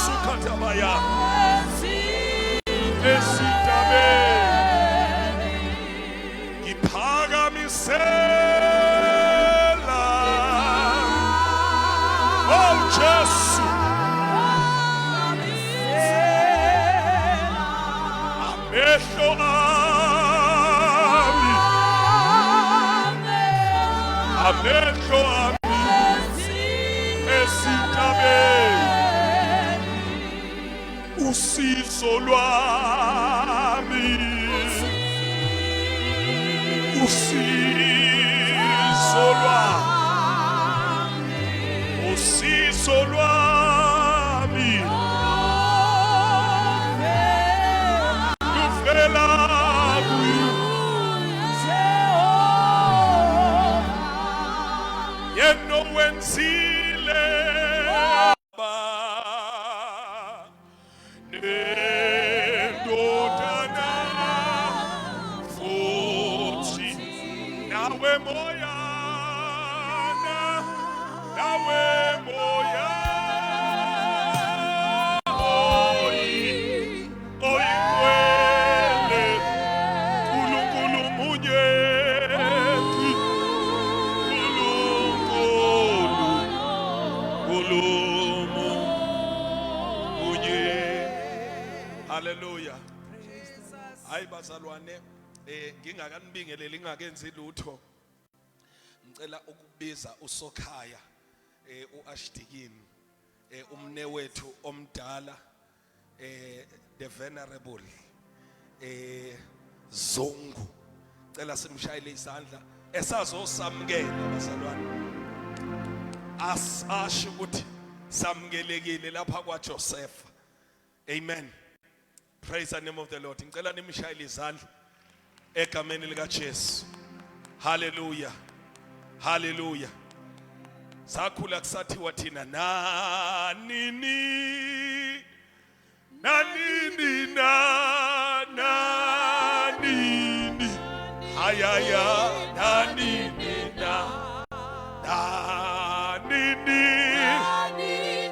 Sukatabaya. Esitabe. Iphakamisela. Oh Jesus. Amehlo ami. Amehlo ami. Esitabe. Usizo lwami. Usizo lwami. Usizo lwami. Luvela kuye. Yena wenzile. Hallelujah. Hayi bazalwane, ngingakanibingeleli ngingakenzi lutho. Ngicela ukubiza uSokhaya uAshdikini umnewethu omdala the venerable Zongu. Ngicela simshayile izandla esazosamukela bazalwane. Asasho ukuthi samukelekile lapha kwaJoseph. Amen. Praise the name of the Lord. Ngicela nimshayile izandla egameni lika Jesu. Hallelujah. Hallelujah. Sakhula kusathiwa thina nanini nanini nanini hayaya nanini nanini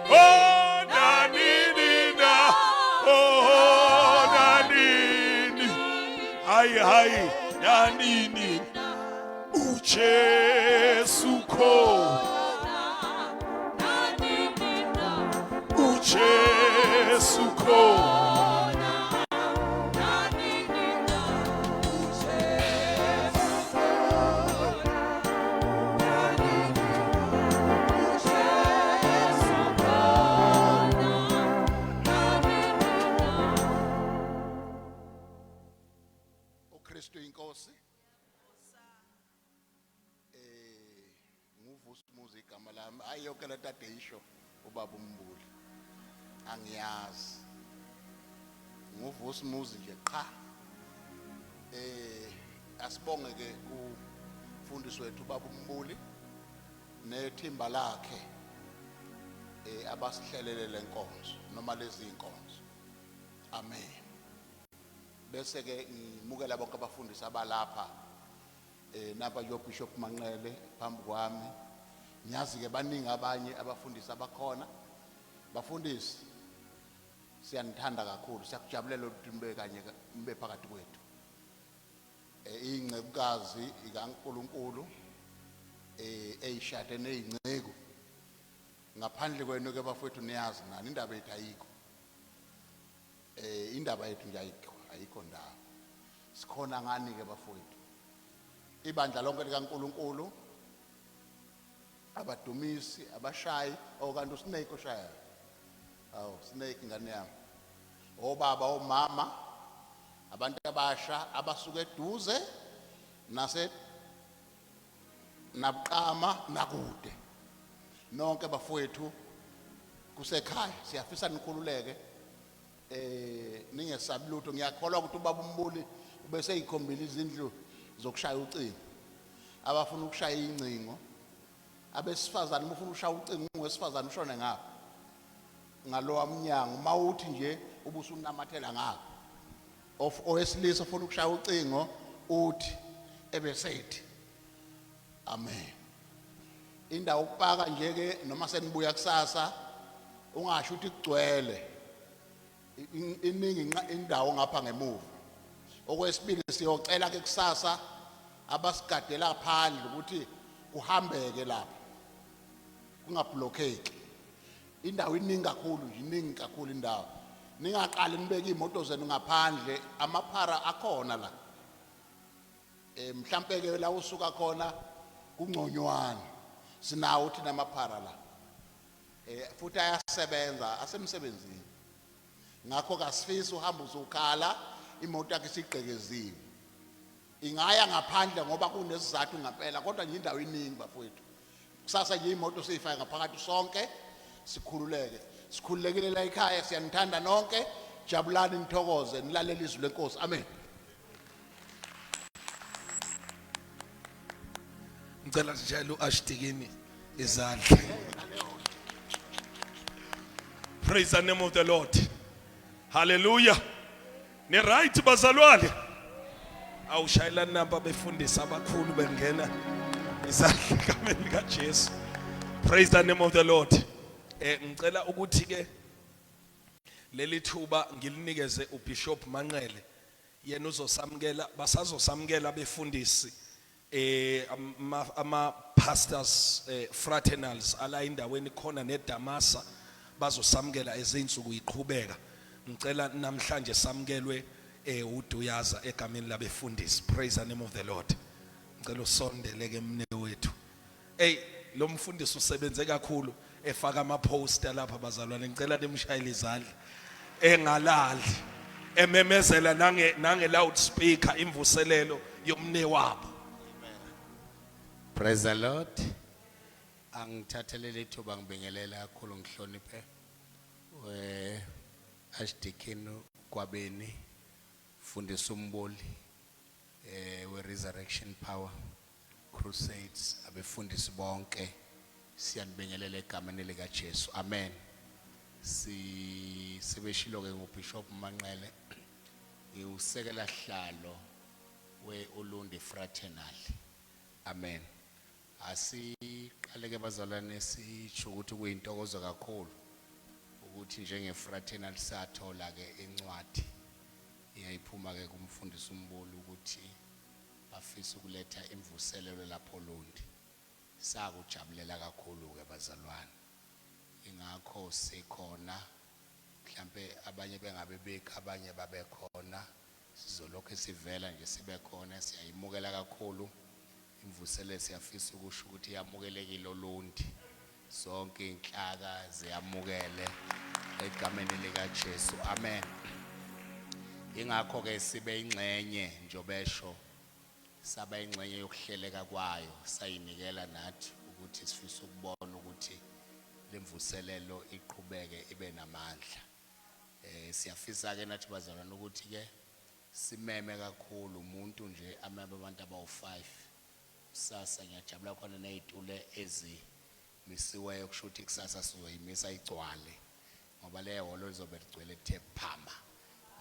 oh nanini na oh nanini hay nanini uJesu khona uJesu khona uKristu inkosi. Nguvusimuzi igama lami. Hayi yonke le tade isho ubaba uMbuli. Angiyazi. Nguvusimuzi nje qha. Asibonge ke umfundisi wethu ubaba uMbuli nethimba lakhe abasihlelele lenkonzo noma lezi inkonzo. Amen. Bese ke ngimukela bonke abafundisi abalapha napa yo Bishop Manqele phambi kwami. Ngiyazi ke baningi abanye abafundisi abakhona. Bafundisi siyanithanda kakhulu, siyakujabulela ukuthi nibe kanye nibe phakathi kwethu. Ingcekukazi ikaNkulunkulu eyishade nezingceku. Ngaphandle kwenu ke bafowethu niyazi nani indaba yethu ayikho. Indaba yethu nje ayikho ndawo. Sikhona ngani ke bafowethu. Ibandla lonke likaNkulunkulu, abadumisi, abashayi, okanti uSnake oshaya. Awu Snake ingane yami. Obaba omama, abantu abasha abasuka eduze nabuqama nakude. Nonke bafowethu kusekhaya siyafisa nikhululeke. Ningesabi lutho. Ngiyakholwa ukuthi ubaba uMbuli ubese yikhombela izindlu zokushaya ucingo. Abafuna ukushaya incingo. Abesifazane ufuna ukushaya ucingo ungwesifazane ushone ngapha. Ngalowa mnyango mawuthi nje ubusunamathela ngapha. Owesilisa ufuna ukushaya ucingo uthi ebesethi. Amen. Indawo ukupaka nje ke noma senibuya kusasa ungasho ukuthi kugcwele iningi indawo ngapha ngemuva. Okwesibili siyocela ke kusasa abasigadela phandle ukuthi kuhambeke lapha kungablockeki. Indawo iningi kakhulu, iningi kakhulu indawo. Ningaqali nibeke imoto zenu ngaphandle, amaphara akhona la. Mhlambe ke la usuka khona kungconywana. Sinawo thina amaphara la. Futhi ayasebenza, asemsebenzini. Ngakho kasifisa uhamba uzokhala imoto yakhe sigqekeziwe. Ingaya ngaphandle ngoba kunesizathu ngempela kodwa nje indawo iningi bafowethu. Kusasa nje imoto seyifaka ngaphakathi sonke sikhululeke. Sikhululekile la ekhaya, siyanithanda nonke. Jabulani nithokoze nilalela izwi lenkosi. Amen. Ngicela njalo uAshtikini izandla. Praise the name of the Lord. Hallelujah. Ni right bazalwane. Awushayela namba befundisa abakhulu bengena izandla egameni kaJesu. Praise the name of the Lord. Ngicela ukuthi ke leli thuba ngilinikeze uBishop Manqele. Yena uzosamkela, basazosamkela abefundisi ama pastors fraternals ala indaweni khona neDamasa bazosamkela ezinsuku iqhubeka. Ngicela namhlanje samkelwe uDuyaza egameni labefundisi. Praise the name of the Lord. Ngicela usondele ke mne wethu. Lo mfundisi usebenze kakhulu efaka ama poster lapha bazalwane. Ngicela nimshayele izandla. Engalali. Ememezela nange loudspeaker imvuselelo yomne wabo. Praise the Lord. Angithathele lethuba ngibingelela kakhulu ngihloniphe Archdeacon Kwabeni Fundisa Umboli we Resurrection Power Crusades abefundisi bonke siyanibingelela egameni lika Jesu. Amen. Sebeshilo ke ngoBishop Manqele usekela hlalo we Ulundi Fraternal. Amen. Asiqale ke bazalwane sitsho ukuthi kuyintokozo kakhulu ukuthi njenge fraternal sathola ke incwadi iyayiphuma ke kumfundisi Umboli ukuthi bafisa ukuletha imvuselelo lapho Lundi. Sakujabulela kakhulu ke bazalwane. Ingakho sikhona mhlambe abanye bengabe beka abanye babe khona sizolokho sivela nje sibe khona siyayimukela kakhulu. Imvuselelo siyafisa ukusho ukuthi yamukelekile Ulundi. Zonke inhlaka ziyamukele egameni lika Jesu. Amen. Ingakho ke sibe ingxenye njobesho saba ingxenye yokuhleleka kwayo sayinikela nathi ukuthi sifisa ukubona ukuthi lemvuselelo iqhubeke ibe namandla. Siyafisa ke nathi bazalwane ukuthi ke simeme kakhulu umuntu nje amembe abantu abawu5. Sasa ngiyajabula khona nezitule ezimisiweyo kusho ukuthi kusasa sizoyimisa igcwale ngoba le holo lizobe ligcwele lithe phama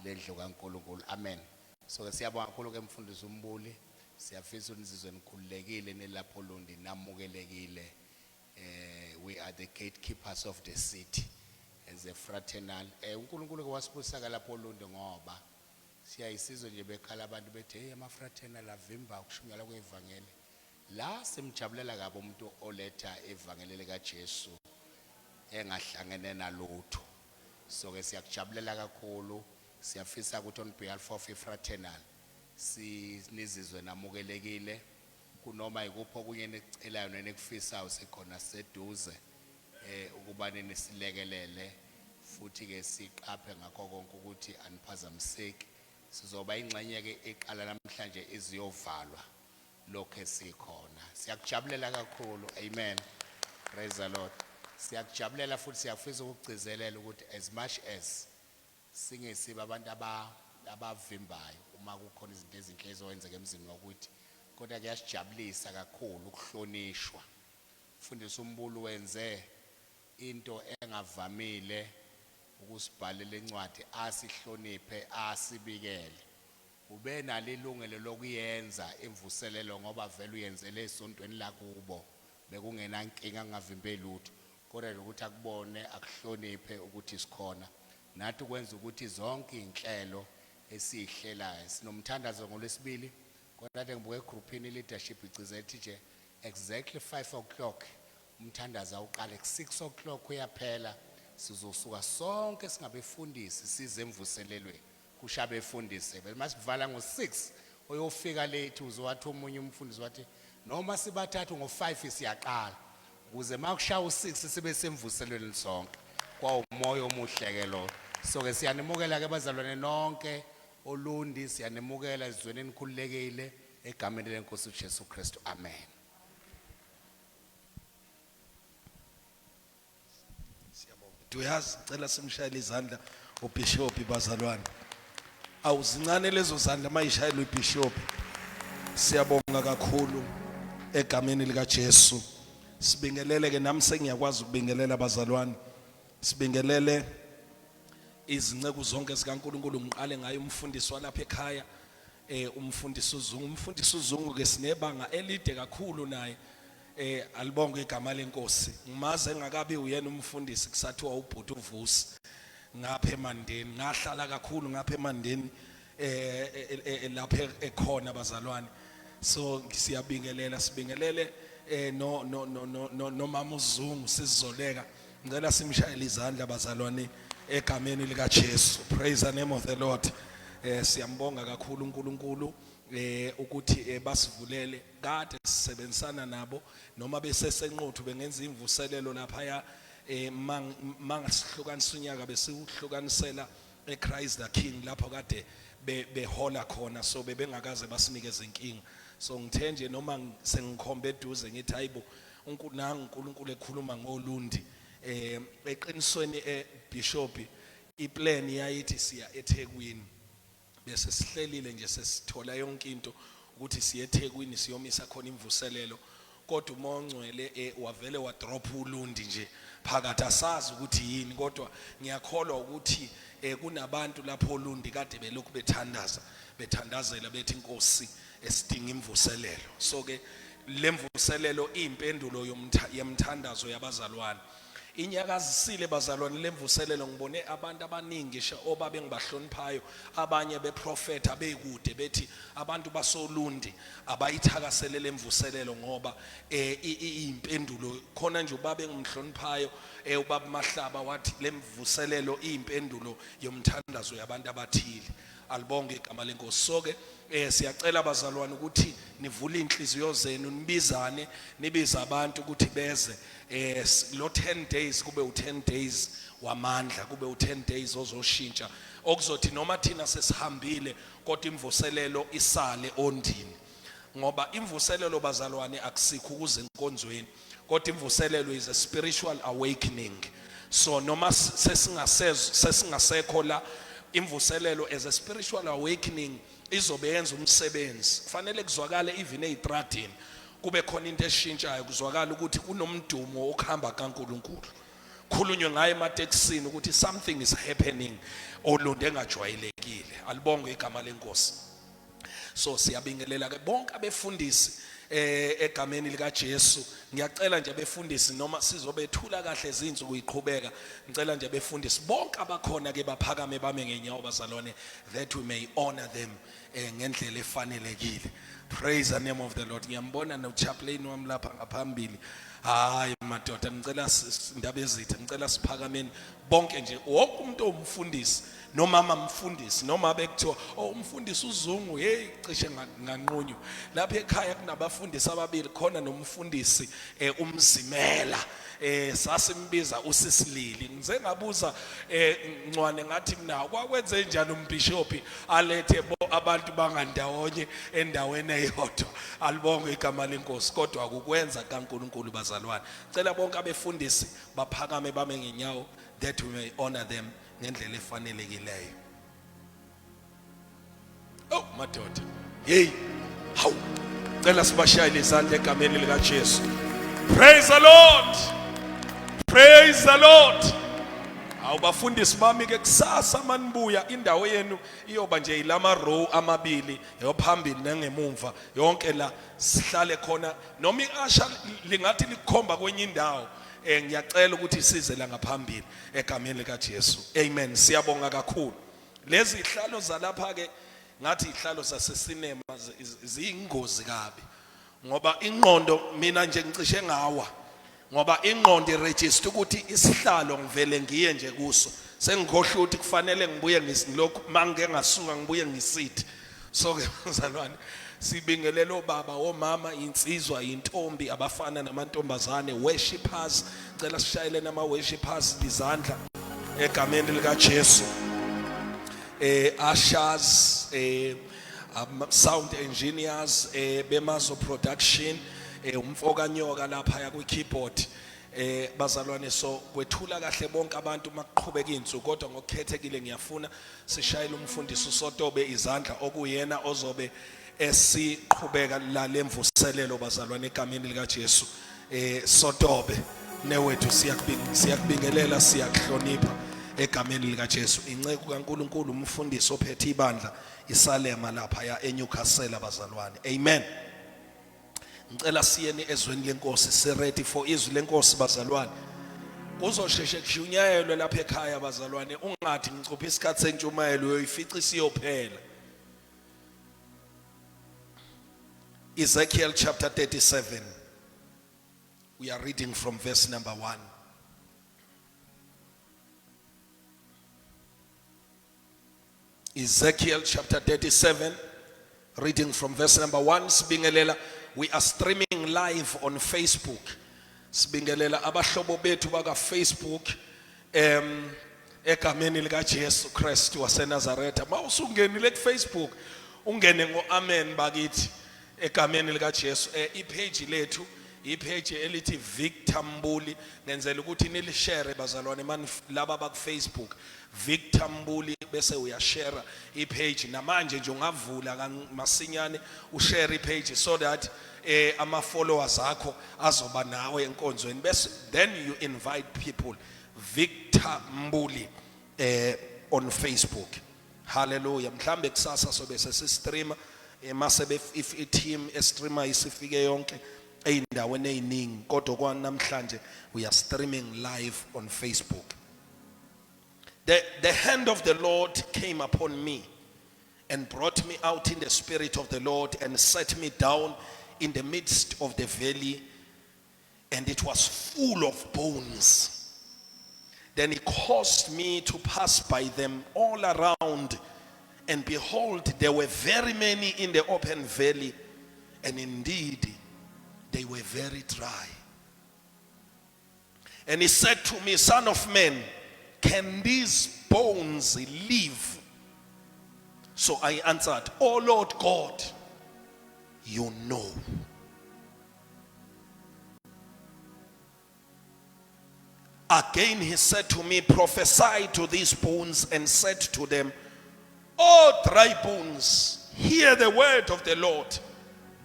lendlu kaNkulunkulu. Amen. So siyabonga kakhulu ke mfundisi Umbuli. Siyafisa unizizwe nikhululekile nelapho Lundi namukelekile. We are the gatekeepers of the city as a fraternal. uNkulunkulu ke wasibusisa lapho Lundi ngoba siyayisizwe nje bekhala abantu bethe hey ama fraternal avimba ukushunyala kweevangeli. La simjabulela kabi umuntu oletha evangeli lika Jesu engahlangene nalutho. So ke siyakujabulela kakhulu. Siyafisa ukuthi on behalf of ifraternal sinizizwe namukelekile kunoma ikupho kunye necelayo nenekufisayo sikhona seduze ukuba nisilekelele futhi ke siqaphe ngakho konke ukuthi aniphazamiseki. Sizoba ingxenye ke eqala namhlanje iziyovalwa lokho esikhona. Siyakujabulela kakhulu. Amen. Praise the Lord. Siyakujabulela futhi siyafisa ukugcizelela ukuthi as much as singesiba abantu abavimbayo uma kukhona izinto ezinhle ezowenzeka emzini wakuthi kodwa kuyasijabulisa kakhulu ukuhlonishwa. Mfundisi Umbuli wenze into engavamile ukusibhalela incwadi asihloniphe asibikele. Ube nalilungelo lokuyenza imvuselelo ngoba vele uyenzele esontweni lakubo bekungena inkinga ngavimbeli lutho kodwa nje ukuthi akubone akuhloniphe ukuthi sikhona nathi kwenza ukuthi zonke inhlelo esihlelayo sinomthandazo ngolwesibili kodwa nje ngibuke egroupini leadership igcizethi nje exactly 5 o'clock umthandazo awuqala ku6 o'clock uyaphela sizosuka sonke singabefundisi size emvuselelweni kusha befundise masivala ngo6 oyofika late uzowathi omunye umfundisi wathi noma sibathathu ngo5 siyaqala ukuze makushaya u6 sibe semvuselweni sonke kwawumoya omuhle ke lo so ke siyanimukela ke bazalwane nonke olundi siyanimukela izweni enikhululekile egameni lenkosi uJesu Kristu amen. Uyazi cela simshayele izandla uBishop bazalwane awuzincane lezo zandla mayishayela uBishop siyabonga kakhulu egameni lika Jesu sibingelele ke nami sengiyakwazi ukubingelela bazalwane sibingelele izinceku zonke zikaNkuluNkulu ngiqale ngayo umfundisi walapha ekhaya umfundisi uZungu ke sinebanga elide kakhulu naye alibonge igama lenkosi ngimaze engakabi uyena umfundisi kusathiwa ubhuti uVusi ngapha eMandeni ngahlala kakhulu ngapha eMandeni lapha ekhona bazalwane so siyabingelela sibingelele no mama uZungu sizoleka ngicela simshayele izandla bazalwane egameni lika Jesu praise the name of the Lord siyambonga kakhulu uNkulunkulu ukuthi basivulele kade sisebenzisana nabo noma besesenqothu bengenza imvuselelo lapha ya mangasihlukanisa unyaka besihlukanisela eChrist the King lapho kade behola khona so bebengakaze basinikeze inkinga so ngithe nje noma sengikhombe eduze ngithi hayibo uNkulunkulu ekhuluma ngolundi eqinisweni eBishop iplan yayithi siya eThekwini bese sihlelile nje sesithola yonke into ukuthi siye eThekwini siyomisa khona imvuselelo kodwa uMongcwele wavele wa drop uLundi nje phakathi asazi ukuthi yini kodwa ngiyakholwa ukuthi kunabantu lapho uLundi kade belokhu bethandazela bethi inkosi esidinga imvuselelo so ke lemvuselelo impendulo yomthandazo yabazalwane inyakazisile bazalwane lemvuselelo ngibone abantu abaningi obabe ngibahloniphayo abanye beprofeta bekude bethi abantu basolundi abayithakasele lemvuselelo ngoba impendulo khona nje ubabe ngimhloniphayo ubaba Mahlaba wathi lemvuselelo impendulo yomthandazo yabantu abathile alibonge igama lenkosi so ke siyacela bazalwane ukuthi nivule inhliziyo zenu nibizane nibiza abantu ukuthi beze lo 10 days kube u10 days wamandla kube u10 days ozoshintsha okuzothi noma thina sesihambile kodwa imvuselelo isale ondini ngoba imvuselelo bazalwane akusikho ukuze enkonzweni kodwa imvuselelo is a spiritual awakening so noma sesingasekho la imvuselelo as a spiritual awakening izobe yenza umsebenzi kufanele kuzwakale even ezitradini kube khona into eshintshayo kuzwakala ukuthi kunomdumo okhamba kaNkuluNkulu khulunywe ngaye emateksini ukuthi something is happening olunde engajwayelekile alibonge igama lenkosi so siyabingelela ke bonke abefundisi egameni lika Jesu ngiyacela nje befundisi noma sizobethula kahle izinsuku iqhubeka ngicela nje befundisi bonke abakhona ke baphakame bame ngenyawo bazalwane that we may honor them ngendlela efanelekile praise the name of the Lord ngiyambona no chaplain wami lapha ngaphambili hayi madoda ngicela indaba ezithe ngicela siphakameni bonke nje wonke umuntu omfundisi nomama mfundisi noma bekuthiwa umfundisi uZungu hey cishe nganqunyu lapha ekhaya kunabafundisi ababili khona nomfundisi umzimela sasimbiza uSisilili ngize ngabuza Ncwane ngathi mina kwakwenze njani umbishop alethe abantu bangandawonye endaweni eyodwa alibonge igama lenkosi kodwa akukwenza kaNkuluNkulu bazalwane cela bonke abefundisi baphakame bame ngenyawo that we may honor them ngendlela efanelekileyo oh madoda hey hawu cela sibashayile izandla egameni lika Jesu praise the Lord praise the Lord awubafundisi bami ke kusasa manibuya indawo yenu iyoba nje ilama row amabili yophambili nangemumva yonke la sihlale khona noma iasha lingathi likhomba kwenye indawo ngiyacela ukuthi size la ngaphambili egameni lika Jesu. Amen. Siyabonga kakhulu. Lezi ihlalo zalapha ke ngathi ihlalo zasesinema ziyingozi kabi. Ngoba ingqondo mina nje ngicishe ngawa. Ngoba ingqondo iregister ukuthi isihlalo ngivele ngiye nje kuso. Sengikhohle ukuthi kufanele ngibuye ngisilokhu mangeke ngasuka ngibuye ngisithi. So ke mzalwane sibingelela obaba omama insizwa intombi abafana namantombazane worshipers cela sishayele nama worshipers izandla egameni lika Jesu ushers sound engineers bemazo production umfoka nyoka lapha ya ku keyboard bazalwane so kwethula kahle bonke abantu makuqhubeka insuku kodwa ngokukhethekile ngiyafuna sishayele umfundisi uSotobe izandla okuyena ozobe esiqhubeka la lemvuselelo bazalwane egameni lika Jesu Sotobe newethu siyakubingelela siyakuhlonipha egameni lika Jesu inceku kaNkuluNkulu umfundisi ophethe ibandla iSalema lapha ya eNewcastle bazalwane amen. Ngicela siyeni ezweni lenkosi si ready for izwi lenkosi bazalwane kuzosheshe kushunyayelwe lapha ekhaya bazalwane ungathi ngicupha isikhathi sentshumayelo uyoyifica isiyophela. Ezekiel chapter 37 we are reading from verse number 1. Ezekiel chapter 37 reading from verse number 1. Sibingelela, we are streaming live on Facebook. Sibingelela abahlobo bethu baka Facebook egameni lika Jesu Christ waseNazaretha. Mawusungenile ku Facebook ungene ngo amen bakithi egameni lika Jesu. Ipage lethu ipage elithi Victor Mbuli ngenzela ukuthi nilishare bazalwane mani laba baku Facebook Victor Mbuli bese uyashare ipage namanje nje ungavula masinyane ushare ipage so that ama followers akho azoba nawe enkonzweni bese then you invite people Victor Mbuli on Facebook. Hallelujah. Mhlambe kusasa sobe sesistreama masebe if a team streamer isifike yonke eindaweni eziningi kodwa kwanamhlanje we are streaming live on Facebook. The hand of the Lord came upon me and brought me out in the spirit of the Lord and set me down in the midst of the valley, and it was full of bones. Then he caused me to pass by them all around, and behold, there were very many in the open valley, and indeed they were very dry. And he said to me, Son of man, can these bones live? So I answered, Oh Lord God, you know. Again he said to me, prophesy to these bones and said to them, O dry bones, hear the word of the Lord.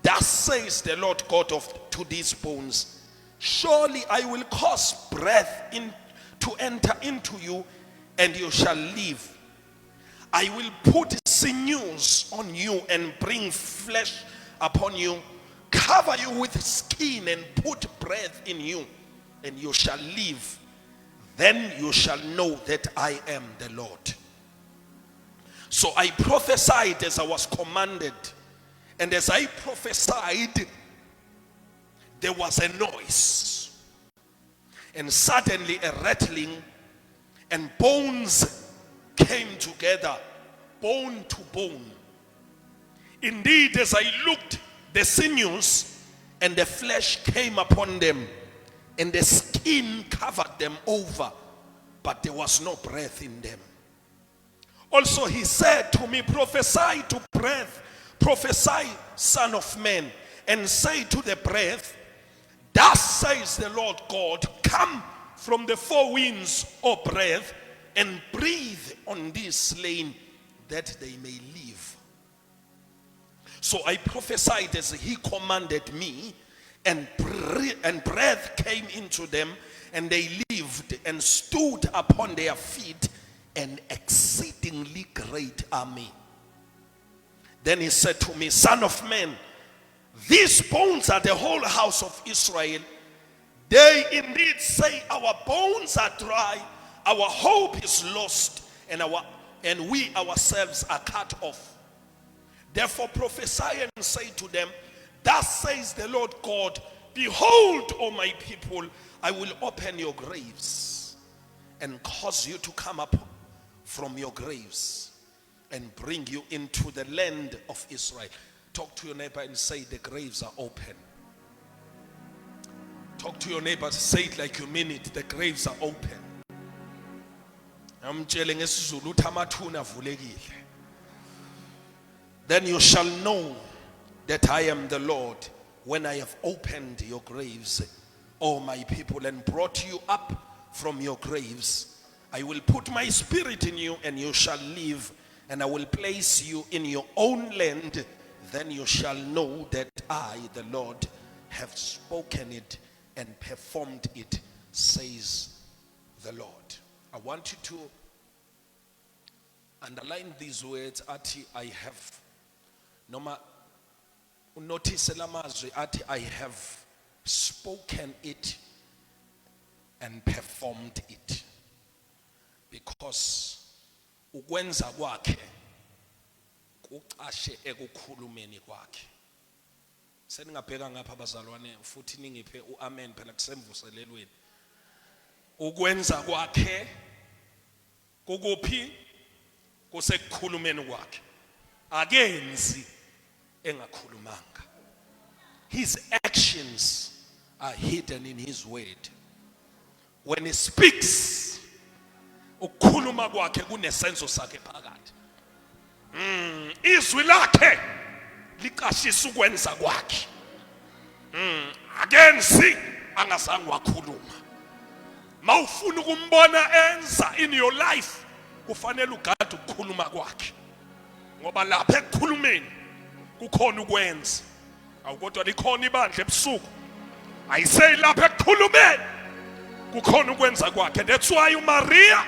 Thus says the Lord God to these bones, surely I will cause breath to enter into you, and you shall live. I will put sinews on you and bring flesh upon you, cover you with skin and put breath in you, and you shall live. Then you shall know that I am the Lord. So I prophesied as I was commanded, and as I prophesied, there was a noise, and suddenly a rattling, and bones came together, bone to bone. Indeed, as I looked, the sinews and the flesh came upon them, and the skin covered them over, but there was no breath in them. Also he said to me, prophesy to breath, prophesy, son of man, and say to the breath, thus says the Lord God, come from the four winds, O breath, and breathe on these slain, that they may live. So I prophesied as he commanded me, and breath came into them, and they lived and stood upon their feet, an exceedingly great army. Then he said to me, Son of man, these bones are the whole house of Israel. They indeed say, our bones are dry, our hope is lost, and we ourselves are cut off. Therefore prophesy and say to them, thus says the Lord God, behold, O my people, I will open your graves and cause you to come up from your graves and bring you into the land of Israel. Talk to your neighbor and say, the graves are open. Talk to your neighbor, say it like you mean it. The graves are open. Then you shall know that I am the Lord when I have opened your graves, O my people, and brought you up from your graves. I will put my spirit in you and you shall live, and I will place you in your own land. Then you shall know that I, the Lord, have spoken it and performed it, says the Lord. I want you to underline these words. Ati, I have. Noma notice lamazwi ati, I have spoken it and performed it. Because ukwenza kwakhe kuqashe ekukhulumeni kwakhe. Seningabheka ngapha abazalwane futhi ningiphe uamen phela kusemvuselelweni. Ukwenza kwakhe kukuphi? Kusekukhulumeni kwakhe. Akenzi engakhulumanga. His actions are hidden in his word. When he speaks, ukukhuluma kwakhe kunesenzo sakhe phakathi. Izwi lakhe liqashisa ukwenza kwakhe. Akenzi angazange wakhuluma. Mawufuna ukumbona enza in your life, kufanele ugade ukukhuluma kwakhe. Ngoba lapha ekukhulumeni kukhona ukwenza. Awukodwa likhona ibandla ebusuku. I say lapha ekukhulumeni kukhona ukwenza kwakhe. That's why uMaria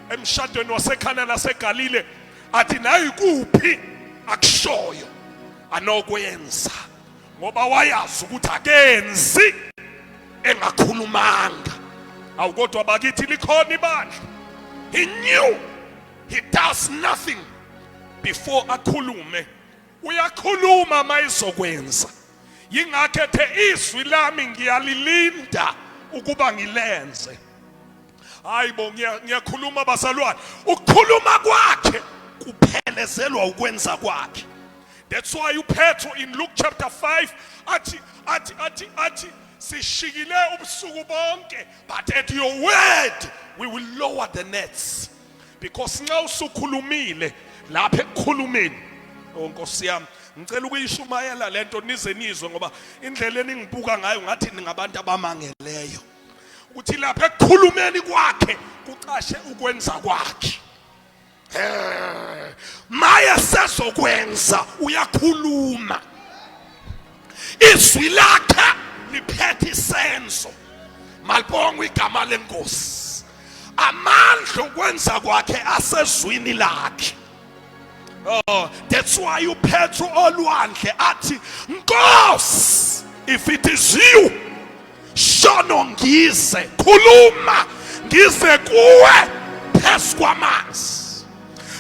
emshadweni waseKhana laseGalile athi nayi kuphi akushoyo anokwenza, ngoba wayazi ukuthi akenzi engakhulumanga. Awukodwa bakithi likhona ibandla. He knew he does nothing before akhulume. Uyakhuluma mayizokwenza. Yingakho ethe izwi lami ngiyalilinda ukuba ngilenze. Hayibo ngiyakhuluma bazalwane. Ukukhuluma kwakhe kuphelezelwa ukwenza kwakhe. That's why uPetro in Luke chapter 5 ati sishikile ubusuku bonke, but at your word we will lower the nets. Because nxa usukhulumile lapha ekukhulumeni, Nkosi yami ngicela ukuyishumayela lento nize nizwe, ngoba indlela eningibuka ngayo ngathi ningabantu abamangeleyo, ukuthi lapha ekukhulumeni kwakhe kuqashe ukwenza kwakhe. Maya sezokwenza uyakhuluma. Izwi lakhe liphethe isenzo. Malibongwe igama lenkosi. Amandla okwenza kwakhe asezwini lakhe. Oh, that's why uPetro olwandle athi, Nkosi, if it is you, shono ngize, khuluma ngize kuwe phezu kwamanzi.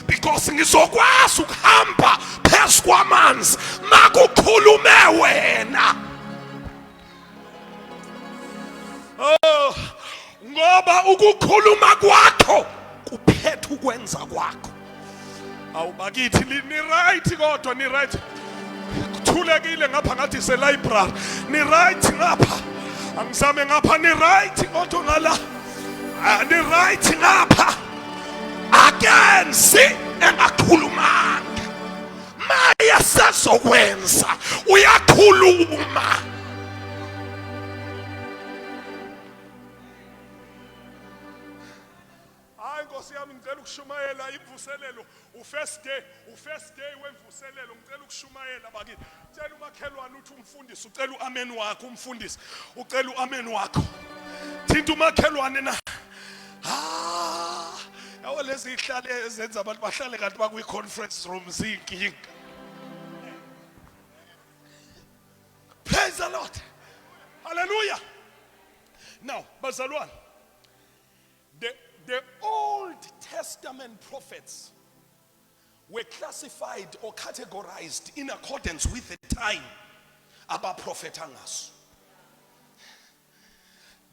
Because ngizokwazi ukuhamba phezu kwamanzi makukhulume wena. Oh, ngoba ukukhuluma kwakho kuphethe ukwenza kwakho. Awubakithi ni right kodwa ni right. Kuthulekile ngapha ngathi se library. Ni right ngapha. Angizame ngapha ni right kodwa ngala. Ni right ngapha. Akenzi engakhulumanga. Maya sezokwenza uyakhuluma. Hayi Nkosi yami ngicela ukushumayela imvuselelo. First day wemvuselelo ngicela ukushumayela bakithi. Tshela umakhelwane uthi umfundisi ucela uamen wakho, umfundisi ucela uamen wakho. Thinta umakhelwane na. Yawo lezi ihlale ezenza abantu bahlale kanti bakwi conference room zinkinga. Praise the Lord. Hallelujah. Bazalwane, the Old Testament prophets were classified or categorized in accordance with the time abaprofeta ngaso.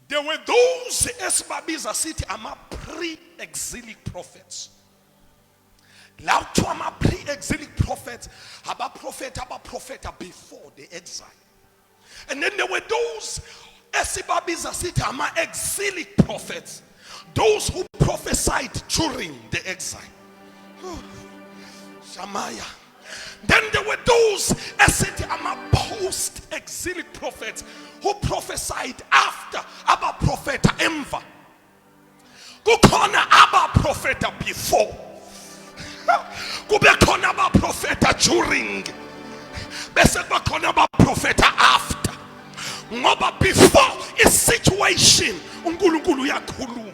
There were those esibabiza sithi ama pre-exilic prophets. Lapho ama pre-exilic prophets abaprofeta before the exile. And then there were those esibabiza sithi ama exilic prophets, those who prophesied during the exile. Shamaya. Then there were those post-exilic prophets who prophesied after Abba Prophet Emva. Kukhona Abba Prophet before. Kubekhona Abba Prophet during. Bese kubekhona Abba Prophet after. Ngoba before a situation uNkulunkulu uyakhuluma.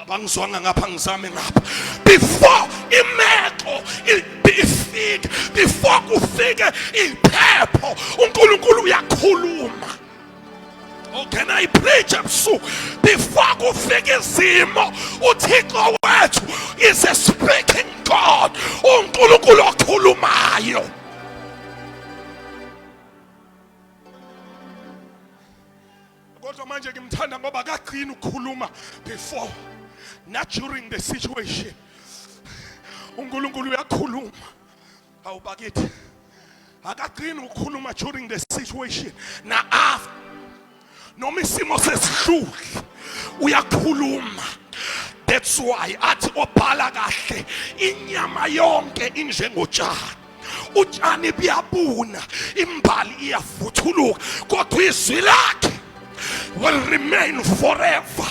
Abangizwanga ngapha ngizame ngapha. Before imeko ifike, before kufike iphepho uNkulunkulu uyakhuluma. Oh, can I preach ebusuku? Before kufike izimo uThixo wethu is a speaking God. uNkulunkulu okhulumayo. Kodwa manje ngimthanda ngoba akagcini ukukhuluma before, not during the situation. uNkulunkulu uyakhuluma. Awubakithi. Akagcini ukukhuluma during the situation. Na after noma isimo sesihlule uyakhuluma. That's why athi obhala kahle inyama yonke injengotshani. Utshani buyabuna, imbali iyavuthuluka, kodwa izwi lakhe will remain forever.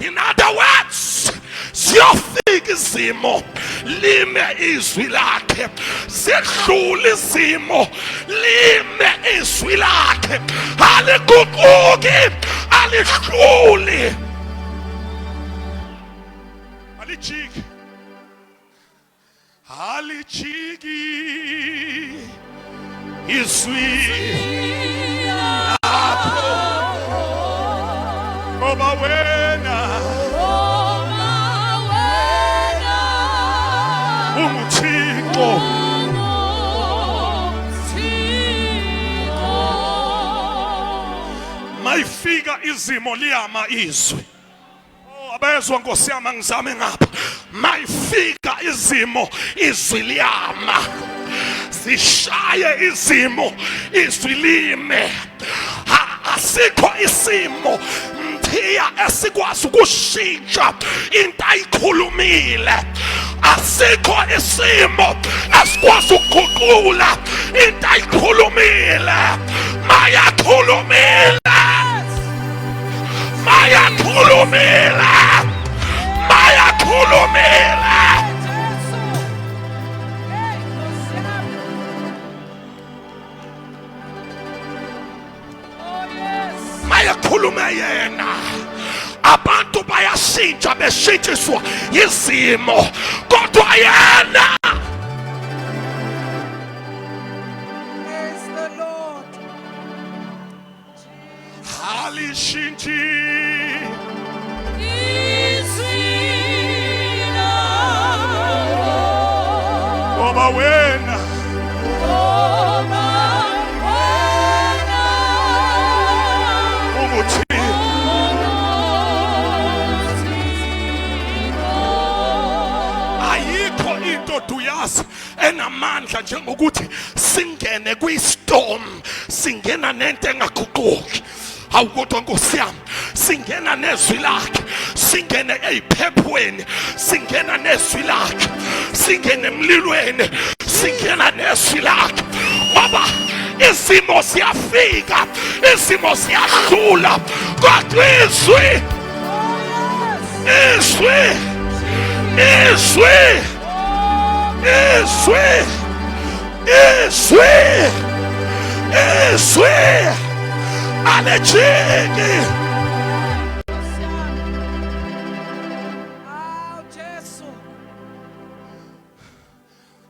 In other words, siyofika izimo lime izwi lakhe, sedlule izimo lime izwi lakhe, aliguquki alihluli alijiki alijiki izwi Oba wena uMthixo mayifika izimo liyama izwi. Abezwa Nkosi yami ngizame ngapha. Mayifika izimo izwi liyama. Zishaye izimo izwi lime. Asikho isimo mthiya esikwazi ukushintsha into ayikhulumile. Asikho isimo esikwazi ukuguqula into ayikhulumile. Mayakhulumile, mayakhulumile, mayakhulumile. Mayakhuluma yena. Abantu bayashintsha beshintshiswa izimo, kodwa yena Praise the Lord. halishintshi. Oba wena uMthixo ayikho into duyazi enamandla njengokuthi singene kwistorm, singena nento engaguquki. Awukodwa Nkosi yami, singena nezwi lakhe, singene eziphephweni, singena nezwi lakhe, singene emlilweni, singena nezwi lakhe. Ngoba izimo siyafika, izimo siyadlula, kodwa izwi alejiki. Oh, Jesus.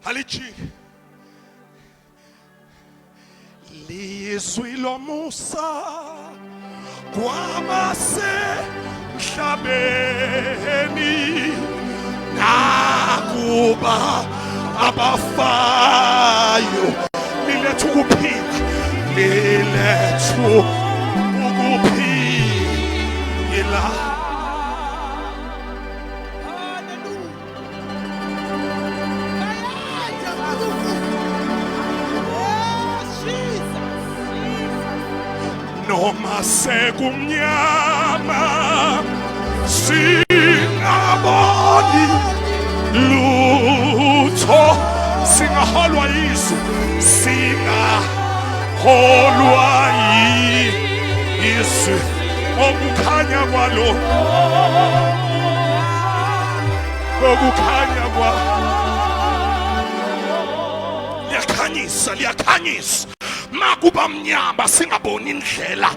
Alijiki. Lizwi lomusa kwabasemhlabeni nakuba abafayo liletha ukuphila liletha ukuphila. Noma sekumnyama singaboni lutho, singaholwa yiso, singaholwa yiso okukhanya kwalo, okukhanya liyakhanyisa, liyakhanyisa. Makuba mnyama singaboni indlela,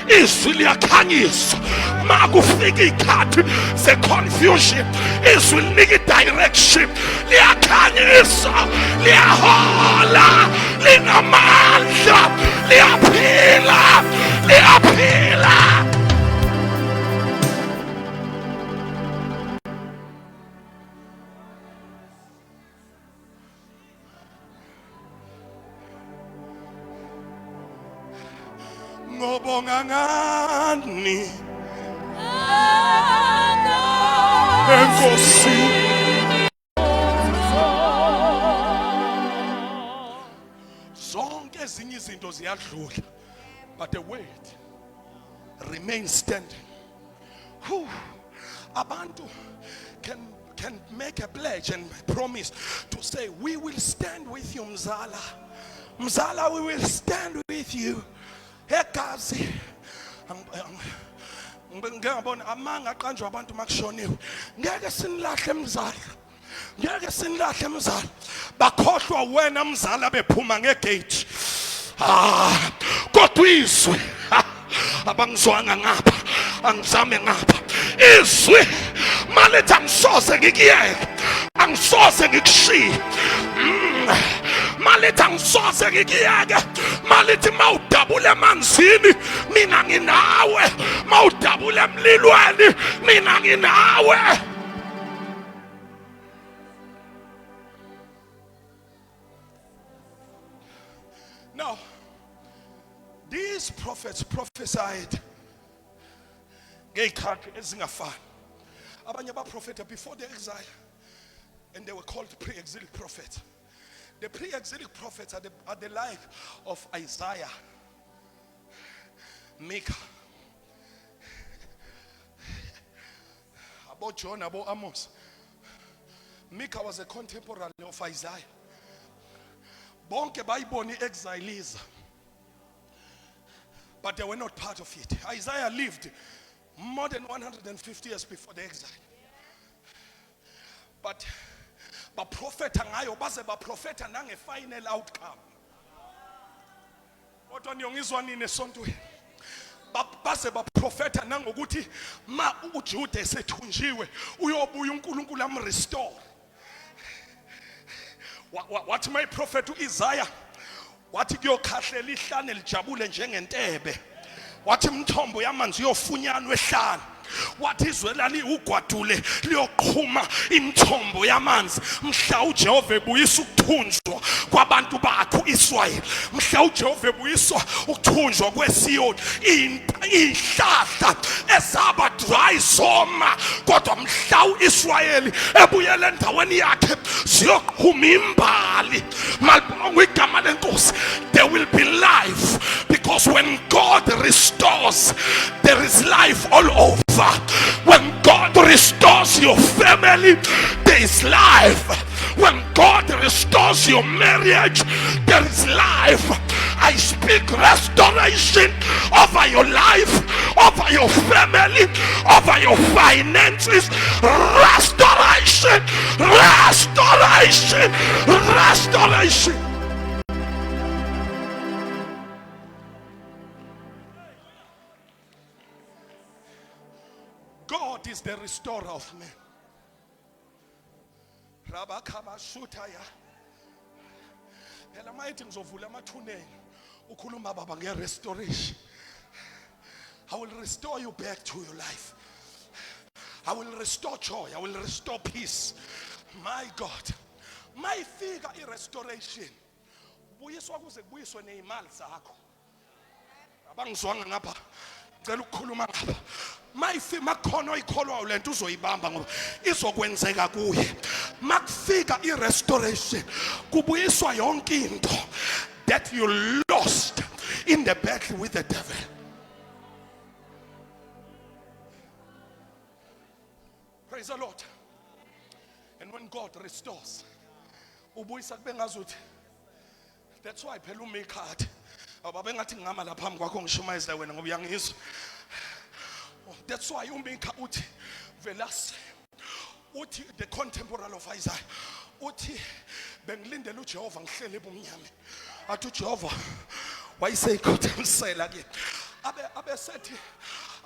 izwi liyakhanyisa. Makufika ikhathi se-confusion, izwi linika i-direction, liyakhanyisa, liyahola, linamandla, liyaphila, liyaphila. Ngobonga ngani Enkosi, zonke ezinye izinto ziyadlula, but the word remains standing. Abantu can make a pledge and promise to say, we will stand with you, Mzala. Mzala, we will stand with you. Egazi ngiyabona amanga aqanjwa abantu makushoniwe, ngeke sinilahle Mzala, ngeke sinilahle Mzala. Bakhohlwa wena Mzala bephuma ngegate, kodwa izwi abangizwanga ngapha, angizame ngapha, izwi malithi angisoze ngikuyeke, angisoze ngikushiye, malithi angisoze ngikuyeke, malithi mawudabula emanzini mina nginawe, mawudabula emlilweni mina nginawe. Now these prophets prophesied ngeyikhathi ezingafani. Abanye abaprofeta before the exile, and they were called pre-exilic prophets. The pre-exilic prophets are the like of Isaiah, Micah, about John, about Amos. Micah was a contemporary of Isaiah. Bonke bayiboni exiles, but they were not part of it. Isaiah lived more than 150 years before the exile. But baprofeta ngayo baze baprofeta nange final outcome. Kodwa niyongizwa nini esontweni? Baze baprofeta nangokuthi ma uJuda esethunjiwe uyobuya uNkulunkulu amrestore. Wathi my prophet uIsaiah wathi kuyokhahlela ihlane lijabule njengentebe, wathi imthombo yamanzi yofunyanwa ehlane, wathi izwe lali ugwadule liyoqhuma imthombo yamanzi. Mhla uJehova ebuyisa ukuthunjwa kwabantu bakho Israyeli, mhla uJehova ebuyisa ukuthunjwa kweSiyoni, ihlahla ezaba dry zoma, kodwa mhla uIsrayeli ebuyela endaweni yakhe ziyoqhuma imbali. Malibonga igama lenkosi. There will be life, because when God restores, there is life all over. When God restores your family, there is life. When God restores your marriage, there is life. I speak restoration over your life, over your family, over your finances. Restoration, restoration, restoration. God is the restorer of men. Rabakabashutaya. Phela mayithi ngizovula amathuneni ukhuluma baba ngerestoration. I will restore you back to your life. I will restore joy. I will restore peace. My God. My figure in restoration. Buyiswa kuze kubuyiswe neimali zakho. Abangizwanga ngapha. Ngicela ukukhuluma ngapha. Makhono ikholwa lento uzoyibamba ngoba izokwenzeka kuye. Makufika i-restoration kubuyiswa yonke into that you lost in the battle with the devil. Praise the Lord. And when God restores, ubuyisa kube ngazuthi. That's why phela uMikhadi ababengathi ngama la phambi kwakho ngishumayeza wena ngoba uyangizwa. That's why uMikha uthi velas uthi the contemporary of Isaiah uthi bengilindele uJehova ngihlele ebumnyama. Athi uJehova wayiseyikhothemsela ke.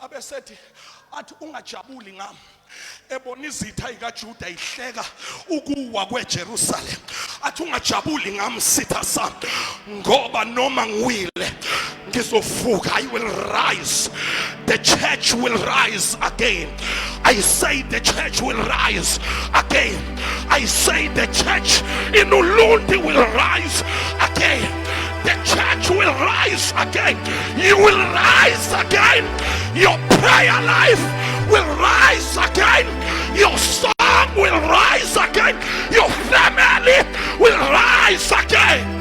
Abesethi athi ungajabuli ngami. Ebona izitha ikaJuda ihleka ukuwa kweJerusalem. Athi ungajabuli ngami sitha sami ngoba noma ngiwile ngizovuka. I will rise. The church will rise again. I say the church will rise again. I say the church in Ulundi will rise again. The church will rise again. You will rise again. Your prayer life will rise again. Your song will rise again. Your family will rise again.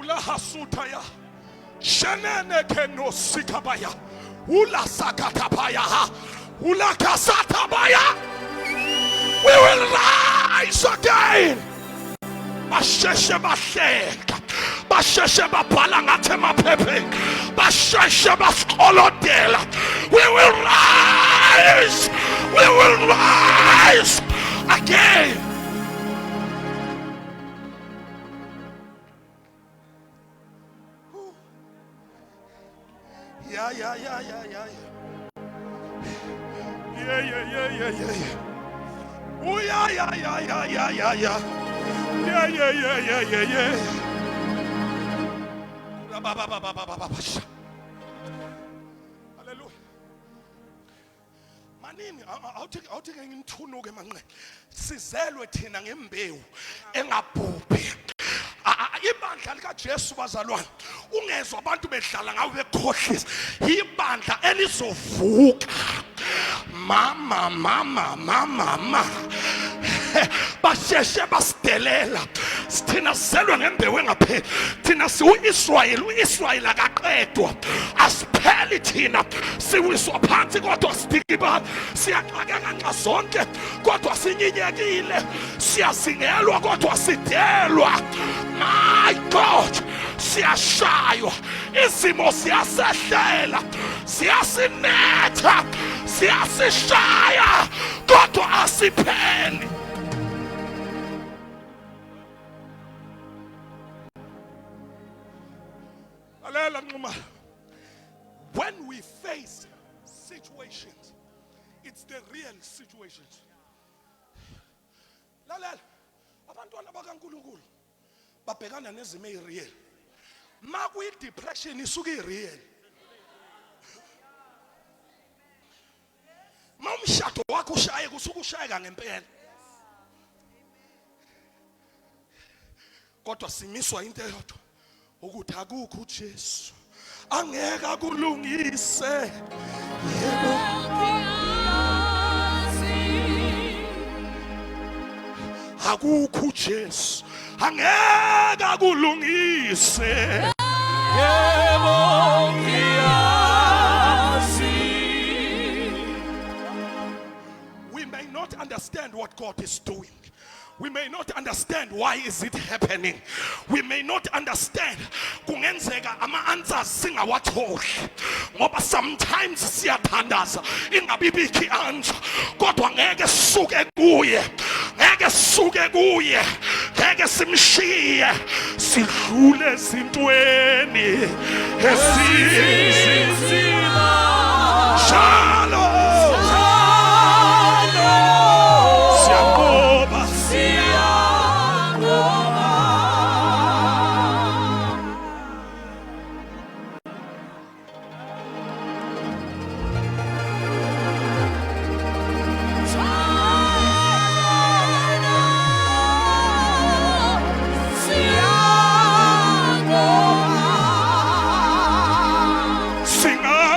Ula hasutaya, shenene keno sikabaya, ula sakatapaya, ula kasatabaya. We will rise again. Basheshe bahleka, basheshe babhala ngathi emaphephe, basheshe basikolodela. We will rise. We will rise again. Yeah. Oh yeah. Yeah. Hallelujah. Manini awuthi ngimthunuke manqe. Sizelwe thina ngembewu engabhubhi. Ibandla likaJesu bazalwane ungezwe abantu bedlala ngawe bekhohlisa. Ibandla elizovuka. Mama. Basheshe basidelela. Sithina sizelwe ngembewu engapheli. Thina uIsrayeli akaqedwa. Asipheli thina. Siwiswa phansi kodwa sidikibala. Siyaxakeka nxa zonke kodwa sinyinyekile. Siyasingelwa kodwa sidelwa. My God, siyashaywa. Izimo siyasehlela. Siyasinetha. Siyasishaya kodwa asipheli. When we face situations, it's the real situations. Lalela abantwana bakaNkulunkulu babhekana nezimo ezireal. Makuyi depression isuka ireal. Mawumshado wakho ushaye kusuka ushayeka ngempela. Kodwa simiswa into eyodwa ukuthi akukho uJesu angeke akulungise. Yebo. Akukho uJesu angeke akulungise. Yebo ngiyazi. We may not understand what God is doing. We may not understand why is it happening. We may not understand kungenzeka ama-answers singawatholi ngoba sometimes siyathandaza ingabibikho i-answer kodwa ngeke sisuke kuye, ngeke simshiye, sidlule ezintweni ezinzima. Shalom.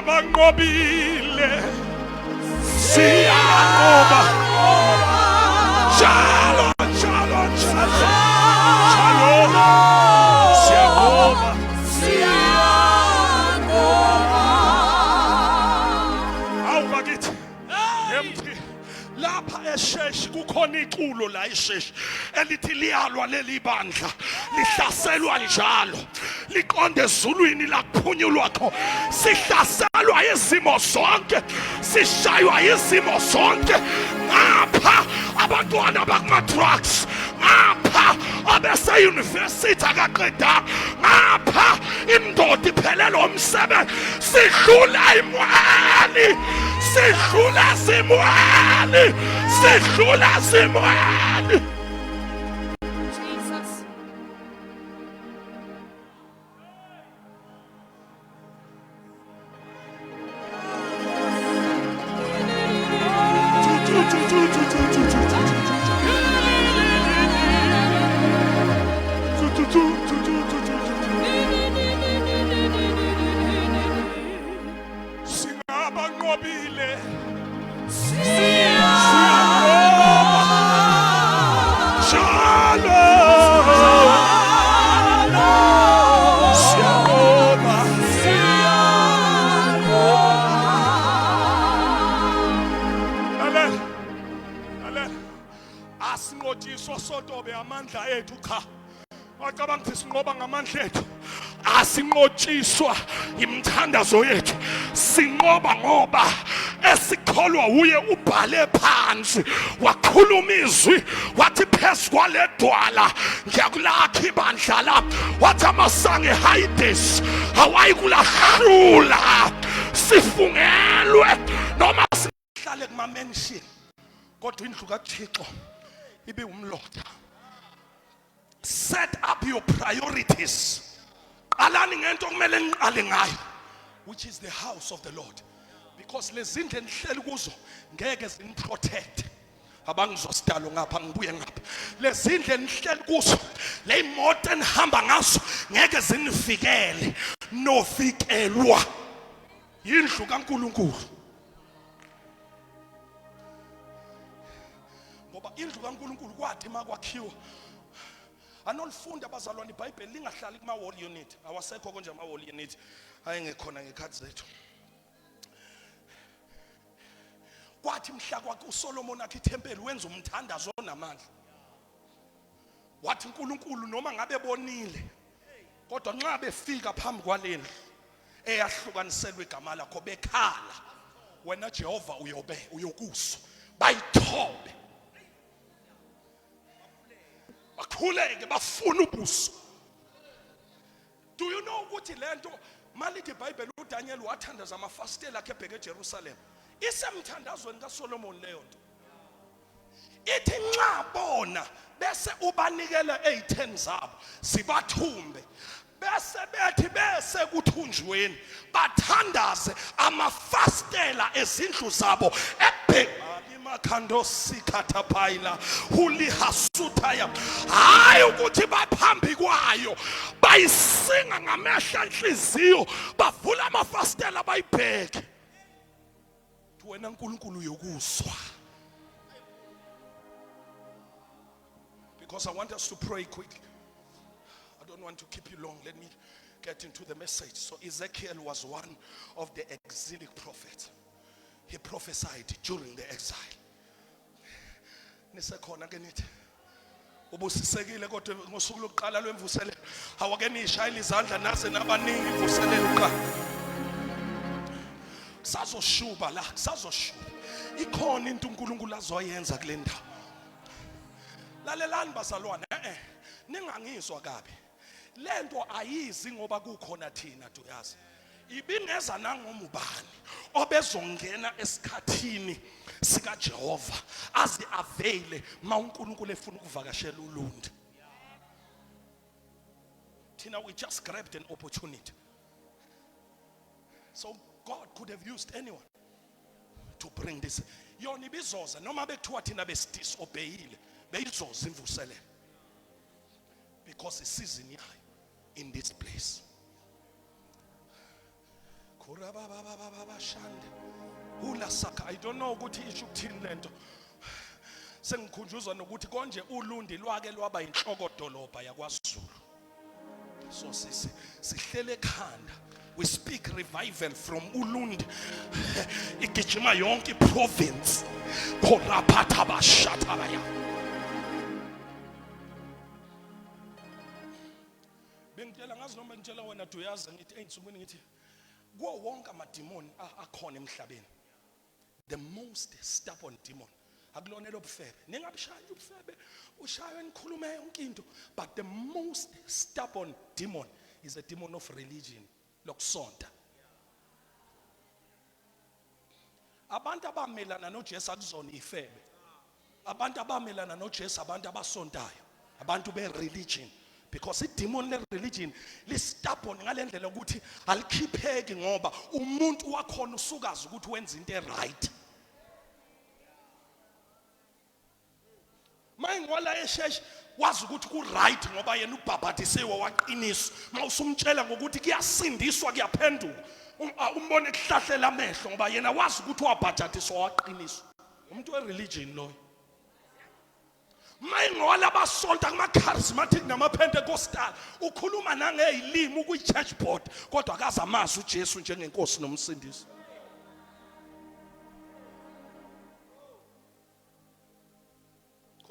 Singabanqobile siyanqoba njalo njalo njalo siyanqoba awubakithi emthi lapha eSheshi kukhona iculo la eSheshi elithi liyalwa leli bandla lihlaselwa njalo liqonde ezulwini laphunyulwa kho sihlaselwa izimo zonke sishaywa izimo zonke ngapha abantwana bakuma drugs ngapha abese university akaqeda ngapha indoda iphelelwa umsebenzi sidlula imwani sidlula simwani sidlula simwani Jesus. Singabanqobile asinqotshiswa sotobe amandla ethu cha acabanga ukuthi sinqoba ngamandla ethu asinqotshiswa imthandazo yethu sinqoba ngoba esikholwa uye ubhale phansi wakhuluma izwi wathi phezu kwaledwala ngiyakulakha ibandla lami wathi amasango eHades awayikulahlula sifungelwe noma sihlale kuma-mansion kodwa indlu kaThixo ibe umlotha. Set up your priorities. Qalani ngento kumele niqale ngayo, which is the house of the Lord, because lezindlu enihleli kuzo ngeke ziniprotect. Abangizositalo ngapha ngibuye ngapha. Lezindlu enihleli kuzo le imoto enihamba ngazo ngeke zinifikele nofikelwa yindlu kaNkulunkulu. Ngoba indlu kaNkulunkulu kwathi makwakhiwa anolifunda abazalwane iBhayibheli lingahlali kuma wall unit awasekho konje ama wall unit ayengekhona ngekhathi zethu. Kwathi mhla kwakhe uSolomon akhe ithempeli wenza umthandazo onamandla. Wathi uNkulunkulu noma ngabe bonile kodwa nxa befika phambi kwalendlu eyahlukaniselwe igama lakho bekhala wena Jehova uyokuso bayithobe bakhuleke bafuna ubuso. Do you know ukuthi lento malithi iBhayibheli uDaniel wathandaza amafastela akhe ebheke eJerusalem isemthandazweni kaSolomon leyo nto. Ithi nxa bona bese ubanikela e10 zabo sibathumbe bese bethi bese kuthunjweni bathandaze amafastela ezindlu zabo makhando sikhathaphaila hulihasutaya hayi ukuthi baphambi kwayo bayisinga ngamehla inhliziyo bavula amafastela bayibheke wena uNkulunkulu yokuswa. Because I want us to pray quickly. I don't want to keep you long. Let me get into the message. So Ezekiel was one of the exilic prophets. He prophesied during the exile. Nisekhona ke nithi ubusisekile kodwa ngosuku lokuqala lwemvuselelo awake nishayile izandla naze nabaningi imvuselelo uqala sazoshuba la sazoshuba ikhona into uNkulunkulu azoyenza kule ndawo. Lalelani bazalwane ningangizwa kabi lento ayizi ngoba kukhona thina duyazi ibingeza nangomubani obezongena esikhathini sika Jehova azi avail ma uNkulunkulu efuna ukuvakashela uluntu. Thina we just grabbed an opportunity. So God could have used anyone to bring this. Yona ibizoza noma bekuthiwa thina besidisobeyile beyizoza imvuselelo because isizini yayo in this place. bashande ula saka. I don't know ukuthi isho ukuthini lento. Sengikhunjuzwa nokuthi konje uLundi lwake lwaba inhloko dolobha yakwaZulu. So sihlele ekhanda. We speak revival from Ulundi. Igijima yonke province. Koraphatha bashatabaya. Bengitshela ngazi noma ngitshela wena duyaza ngithi eyinsukwini ngithi kuwo wonke amademon akhona emhlabeni. The most stubborn demon. Akulona lobufebe. Ningabishaya ubufebe ushaywe nikhulume yonke into, but the most stubborn demon is a demon of religion. Lokusonta. Abantu abamelana noJesu akuzona ifebe. Abantu abamelana noJesu abantu abasontayo. Abantu be-religion. Because idemon le-religion li-stubborn ngalendlela ukuthi alikhipheki ngoba umuntu wakhona usukazi ukuthi wenza into e-right. Mayingwala eshesh wazi ukuthi ku-right ngoba yena ubhabhathisiwe waqinisa. Mawusumtshela ngokuthi kuyasindiswa kuyaphenduka. Umbone kuhlahlela amehlo ngoba yena wazi ukuthi wabhabhathiswa waqiniswa. Umuntu we-religion loyo. Mayingwala basonta kuma-charismatic nama-Pentecostal ukhuluma nangeyilimi kwi-church board kodwa akaze amazi uJesu njengenkosi nomsindisi.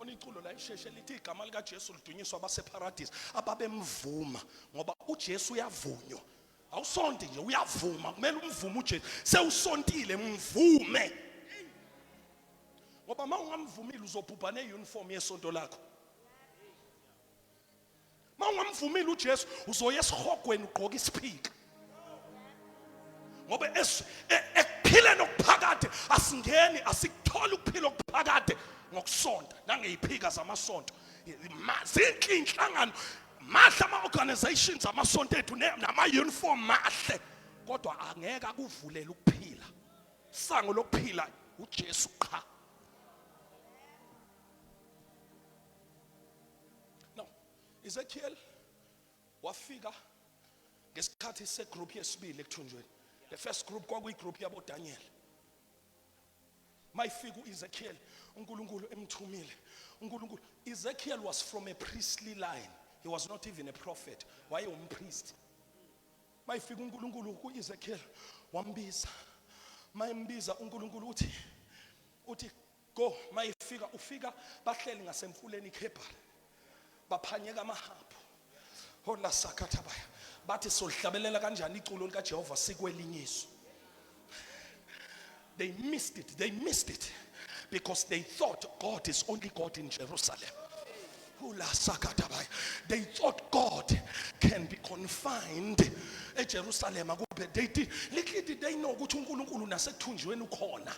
Iculo la isheshe lithi igama lika Jesu lidunyiswa abaseparadise ababemvuma ngoba uJesu uyavunywa. Awusonti nje uyavuma, kumele umvume uJesu. Sewusontile mvume. Ngoba mawungamvumile uzobhubha neuniform yesonto lakho. Mawungamvumile uJesu uzoya esihogweni ugqoka isiphika. Ngoba ekuphile nokuphakade asingeni asikuthola ukuphila okuphakade ngokusonta nangeyiphika zamasonto. Zinhle inhlangano mahle ama-organizations amasonto ethu nama-uniform mahle kodwa angeke akuvulela ukuphila. Isango lokuphila uJesu qha. No, Ezekiel wafika ngesikhathi segroup yesibili ekuthunjweni. The first group kwakuyigroup yabo Daniel. Mayifika uEzekiel uNkulunkulu emthumile. uNkulunkulu Ezekiel was from a priestly line. He was not even a prophet. Why umpriest? Mayifika uNkulunkulu kuEzekiel wambiza. Mayimbiza uNkulunkulu uthi go. Mayifika ufika bahleli ngasemfuleni iKhebari. Baphanyeka amahabhu. Hola sakathabaya. Bathi solihlabelela kanjani iculo lika Jehova sikwelinyiso. They missed it because they thought God is only God in Jerusalem. They thought God can be confined in Jerusalem. Little did they know ukuthi uNkulunkulu nasekuthunjweni ukhona.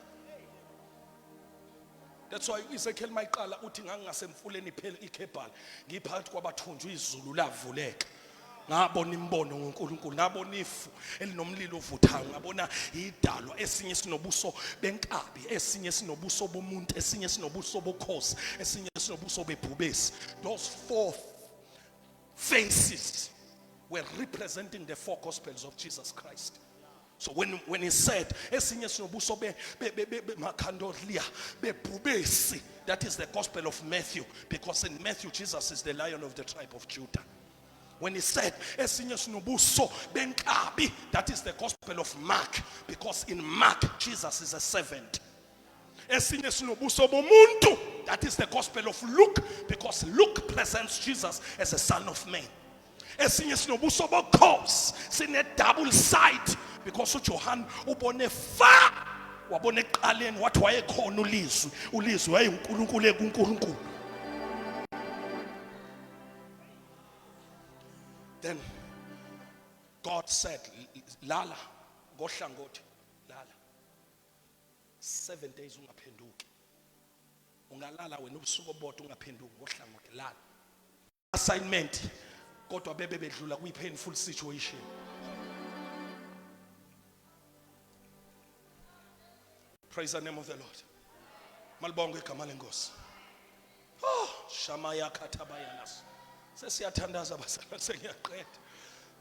That's why Ezekiel mayiqala uthi ngangasemfuleni iphela iKhebari ngiphakathi kwabathunjwa izulu lavuleka. Ngabona imbono ngoNkulunkulu, ngabona ifu elinomlilo ovuthayo, ngabona idalwa esinye sinobuso benkabi, esinye sinobuso bomuntu, esinye sinobuso bokhosi, esinye sinobuso bebhubesi. Those four faces were representing the four gospels of Jesus Christ. So when he said esinye sinobuso makhandolia bebhubesi, that is the gospel of Matthew, because in Matthew Jesus is the Lion of the tribe of Judah. When he said esinye sinobuso benkabi, that is the gospel of Mark, because in Mark Jesus is a servant. Esinye sinobuso bomuntu, that is the gospel of Luke, because Luke presents Jesus as a son of man. Esinye sinobuso bokhosi sine double side, because uJohn ubone fa wabone eqaleni wathi wayekhona ulizwi wayeyinkulunkulu ekuNkulunkulu. Then God said, Lala, gohlangothi, Lala. 7 days ungaphenduki. Ungalala wena ubusuku obodwa ungaphenduki gohlangothi, lala. Assignment kodwa bebe bedlula kwi painful situation. Praise the name of the Lord. Malibonke igama lenkosi. Oh, Shamaya Katabayanas. Sesiyathandaza basana sengiyaqeda.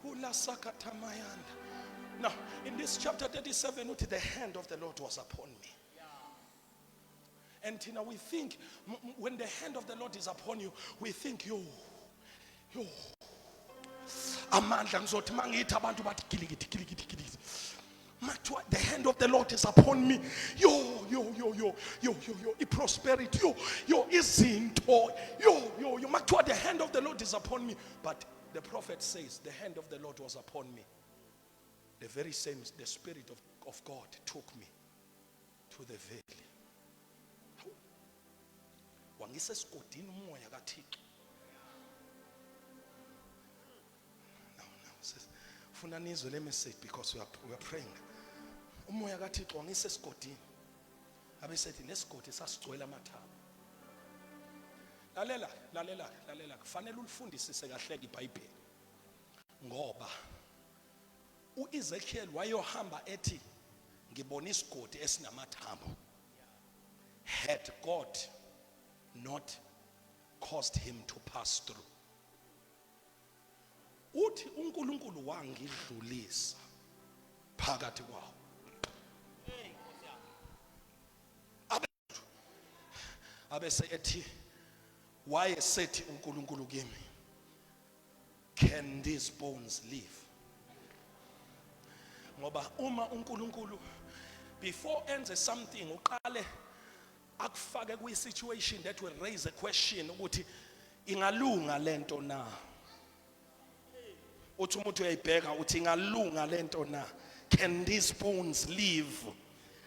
Ulasakathamayanda. Now, in this chapter 37, the hand of the Lord was upon me. And we think, when the hand of the Lord is upon you, we think, yo. Amandla ngizothi mangithi abantu bathi gilikiti. The hand of the Lord is upon me. Yo, prosperity. Yo, izinto. Yo. The hand of the Lord is upon me. But the prophet says, the hand of the Lord was upon me. The very same, the Spirit of God took me to the valley. Wangise sigodini umoya kaThixo. Now, funa nizwe le message because we are praying. Umoya kaThixo wangise sigodini. Abesethi lesigodi sasigcwele amathaba. Lalela, kufanele ulifundisise kahle iBhayibheli. Ngoba uEzekiel wayohamba ethi ngibona isigodi esinamathambo. Had God not caused him to pass through. Uthi uNkulunkulu wangidlulisa phakathi kwawo. Abese ethi wayesethi uNkulunkulu kimi, can these bones live? Ngoba uma uNkulunkulu before enze something uqale akufake kwi situation that will raise a question ukuthi ingalunga lento na. Uthi umuntu uyayibheka uthi ingalunga lento na. Can these bones live?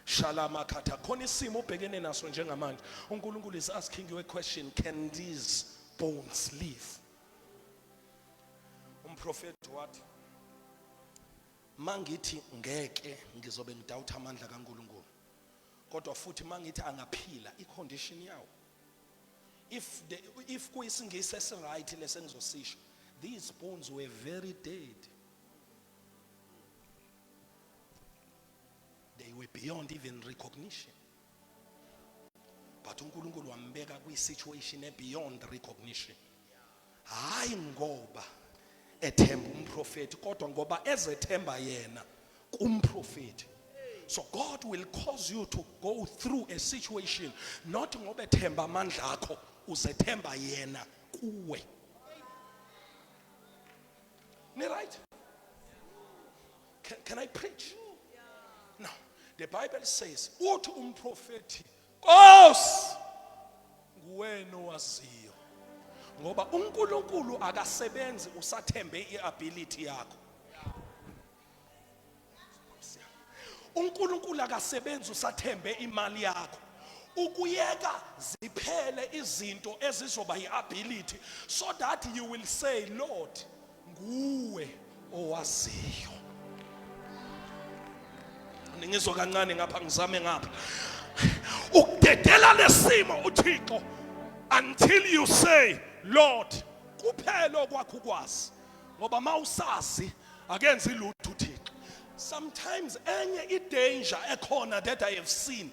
Shalama khatha. Khona isimo ubhekene naso njengamanje. uNkulunkulu is asking you a question, can these bones live? Umprofeti wathi mangithi ngeke ngizobe ngidawutha amandla kaNkulunkulu. Kodwa futhi mangithi angaphila icondition yawo. If kuyisingisi esiright lesengizosisho, these bones were very dead. They were beyond even recognition. But uNkulunkulu wambeka kwi situation beyond recognition. Hayi ngoba ethemba umprofeti kodwa ngoba ezethemba yena kumprofeti. So God will cause you to go through a situation not ngoba ethemba amandla akho, uzethemba yena kuwe. Ne right? Can I preach? No. The Bible says, uthi umprofeti, Nkosi nguwena owaziyo. Ngoba uNkulunkulu akasebenzi usathembe iability yakho. uNkulunkulu akasebenzi usathembe imali yakho. Ukuyeka ziphele izinto ezizoba iability so that you will say, Lord, nguwe owaziyo. Ngizwa kancane ngapha ngizame ngapha. Ukudedela lesimo uThixo until you say, Lord, kuphela okwakho ukwazi. Ngoba mawusazi akenzi lutho uThixo. Sometimes enye danger ekhona that I have seen,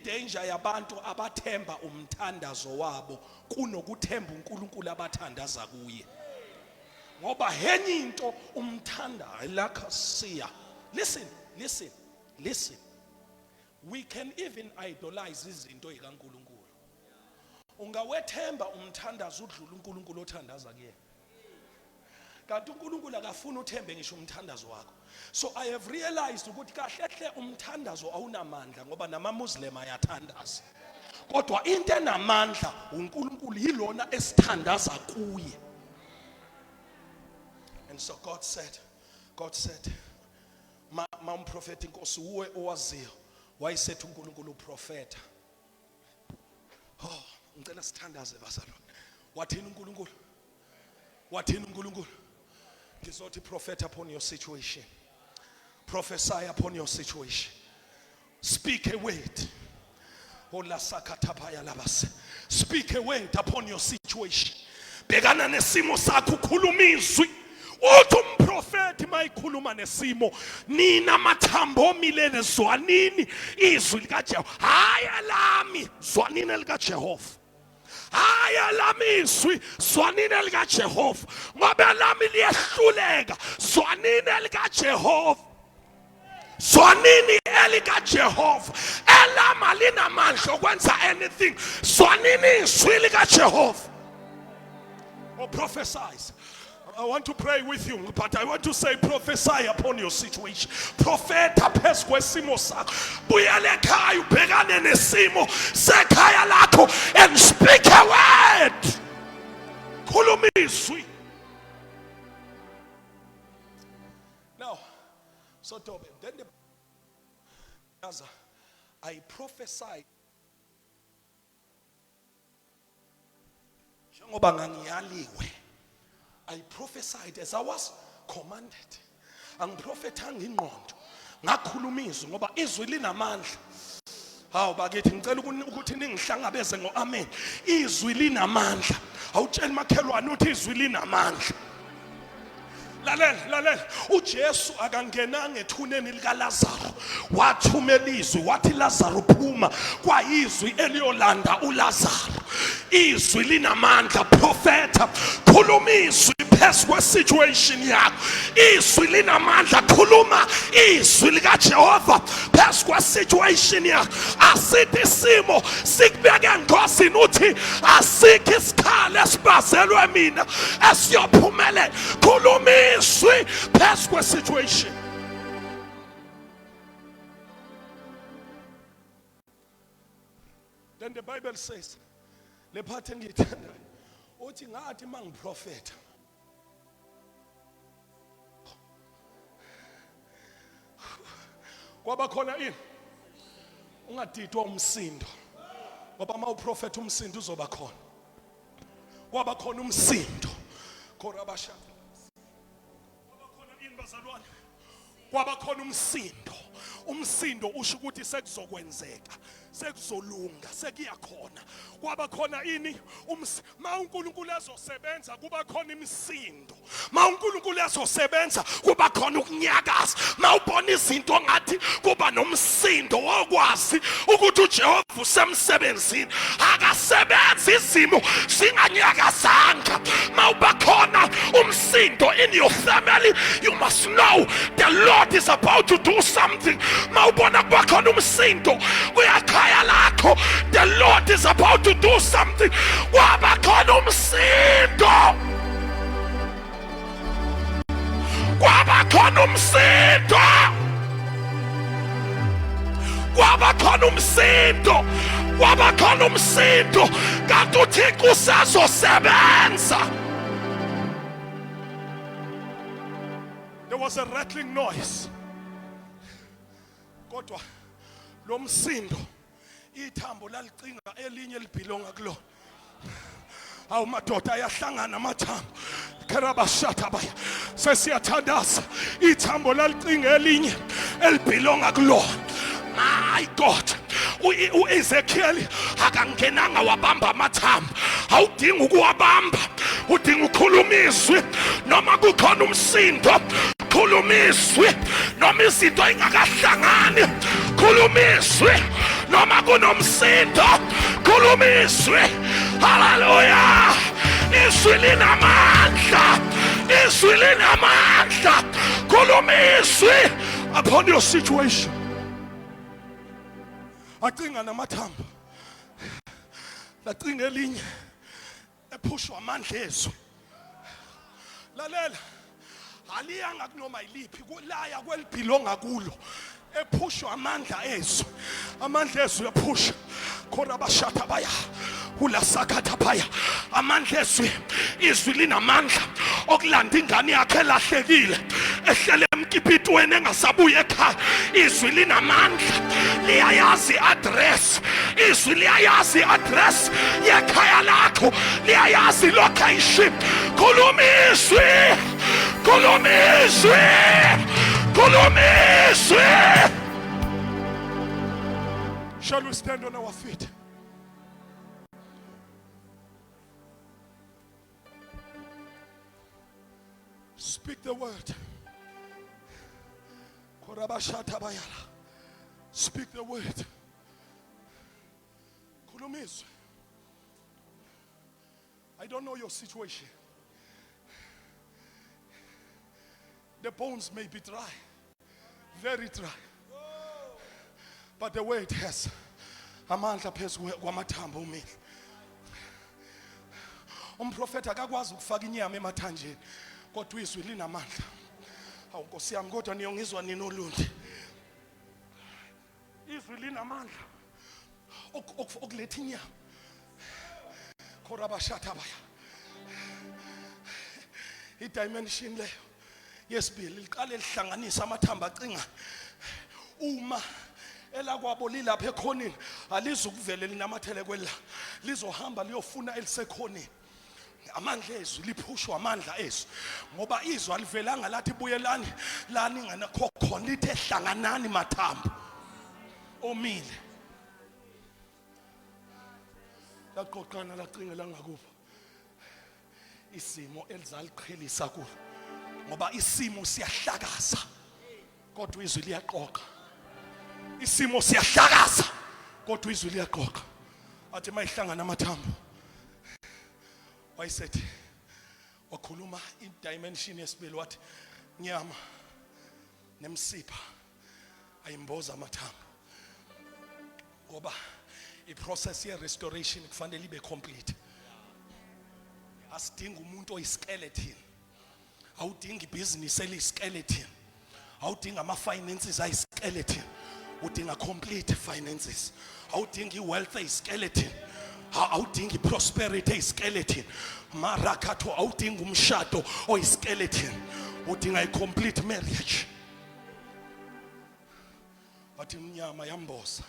danger yabantu abathemba umthandazo wabo kunokuthemba uNkulunkulu abathandaza kuye. Ngoba henye into umthanda lakasiya. Listen. We can even idolize izinto zikaNkulunkulu. Ungawethemba umthandazo udlula uNkulunkulu othandaza kuye. Kanti uNkulunkulu akafuna uthembe ngisho umthandazo wakho. So I have realized ukuthi kahle umthandazo awunamandla ngoba namaMuslim ayathandaza. Kodwa into enamandla uNkulunkulu yilona esithandaza kuye. And so God said, ma umprofeti Nkosi uwe owaziyo. Wayesethi uNkulunkulu uprofeta. Oh, ngicela sithandaze bazalwane. Wathini uNkulunkulu? Ngizothi prophet upon your situation. Prophesy upon your situation. Speak a word. Speak a word upon your situation. Bekana nesimo sakho ukhuluma izwi. Uthi umprofeti mayikhuluma nesimo, nina mathambo omilele zwanini izwi likaJehova. Hayi lami zwanini likaJehova. Hayi lami izwi zwanini likaJehova. Ngoba lami liyahluleka zwanini likaJehova. Zwanini elika Jehova elama linamandla okwenza anything. Zwanini izwi lika Jehova. Oh, prophesize. I want to pray with you, but I want to say prophesy upon your situation. Propheta phezu kwesimo sakho. Buyele ekhaya ubhekane nesimo sekhaya lakho and speak a word. Khuluma izwi. Now, so Tobe, then I prophesy. Njengoba ngangiyaliwe. I prophesied as I was commanded. Angiprofethanga ingqondo. Ngakhuluma izwi ngoba izwi linamandla. Hawu bakithi ngicela ukuthi ningihlangabeze ngoamen. Izwi linamandla. Awutshela makhelwane uthi izwi linamandla. Lalela uJesu akangenanga ethuneni lika Lazaro wathumela izwi wathi Lazaro phuma kwayizwi eliyolanda uLazaro. Izwi linamandla. Propheta khuluma izwi phezu kwesituation yakho. Izwi linamandla. Khuluma izwi lika Jehova phezu kwesituation yakho. Asithi isimo sikubeke engozini uthi asikho isikhala esibazelwe mina esiyophumelela. Khuluma izwi phezu kwesituation. Then the Bible says, le part engiyithanda uthi ngathi mangiprofeta kwaba khona ini ungadidwa umsindo ngoba uma uprofeta umsindo uzoba khona. Kwaba khona umsindo korabasha. Kwaba khona ini bazalwane? Kwaba khona umsindo. Umsindo usho ukuthi sekuzokwenzeka, sekuzolunga, sekuyakhona. Kwaba khona ini ma uNkulunkulu ezosebenza kuba khona imisindo. Ma uNkulunkulu ezosebenza kuba khona ukunyakaza. Ma ubona izinto ngathi kuba nomsindo wokwazi ukuthi uJehova usemsebenzini. Akasebenzi izimo singanyakazanga. Ma uba khona umsindo in your family, you must know the Lord is about to do something. Ma ubona kuba khona umsindo kuyakhaya lakho, the Lord is about to do something. Kwaba khona umsindo. Kwaba khona umsindo. Kwaba khona umsindo. Kwaba khona umsindo. Kanti uThixo usazosebenza. There was a rattling noise. Kodwa lo msindo ithambo lalicinga elinye libhilonga kulo. Awu madoda ayahlangana amathambo. Kerabashata baya. Sesiyathandaza ithambo lalicinga elinye elibhilonga kulo. My God. uEzekiel akangenanga wabamba amathambo. Awudinga ukuwabamba, udinga ukukhuluma izwi noma kukhona umsindo. Khuluma izwi noma izinto ingakahlangani. Khuluma izwi noma kunomsindo. Khuluma izwi. Hallelujah. Izwi linamandla. Izwi linamandla. Khuluma izwi upon your situation. Acinga namathambo. Lacinga elinye ephushwa amandla ezwi. Lalela. Aliyanga kunoma yiliphi kulaya kwelibhilonga kulo. Ephushwa amandla ezwi. Amandla ezwi ephusha. Khona bashata baya. Ulasakatha baya. Amandla ezwi. Izwi linamandla okulanda ingane yakhe elahlekile. Ehlele emkipitweni engasabuye ekhaya. Izwi linamandla. Liyayazi address. Izwi liyayazi address yekhaya lakho. Liyayazi location. Khuluma izwi. Khuluma izwi. Khuluma izwi. Shall we stand on our feet? Speak the word. Speak the word. Khuluma izwi. I don't know your situation. The bones may be dry, very dry. But the weight has amandla phezu kwamathambo umile. Umprofeti akakwazi ukufaka inyama emathanjeni kodwa izwi linamandla. Hawu Nkosi yami kodwa niyongizwa nini olundi. Izwi linamandla okuletha inyama. Korabashatabaya. I-dimension leyo yesibili liqale lihlanganisa amathambo acinga. Uma elakwabo lilapha ekhoneni alizukuvele linamathele kwela lizohamba liyofuna elisekhoneni. Amandla ezwi liphushwa amandla ezwi ngoba izwi alivelanga lathi buyelani lani ngana khona lithe hlanganani mathambo omile. Laqoqana lacingela ngakubo isimo elizaliqhelisa kulo ngoba isimo siyahlakaza kodwa izwi liyaqoqa. Isimo siyahlakaza kodwa izwi liyaqoqa. Athi mayihlangana amathambo wayesethi wakhuluma i-dimension yesibili wathi nyama nemsipha ayimboza amathambo ngoba i-process ye-restoration kufanele ibe complete. Asidingi umuntu oyiskeleton, awudingi ibhizinisi eliyiskeleton, awudingi ama-finances ayiskeleton, udinga complete finances. Awudingi i-wealth eyiskeleton, awudingi i-prosperity eyiskeleton. Marakatho awudingi umshado oyiskeleton, udinga i-complete marriage. Wathi inyama yamboza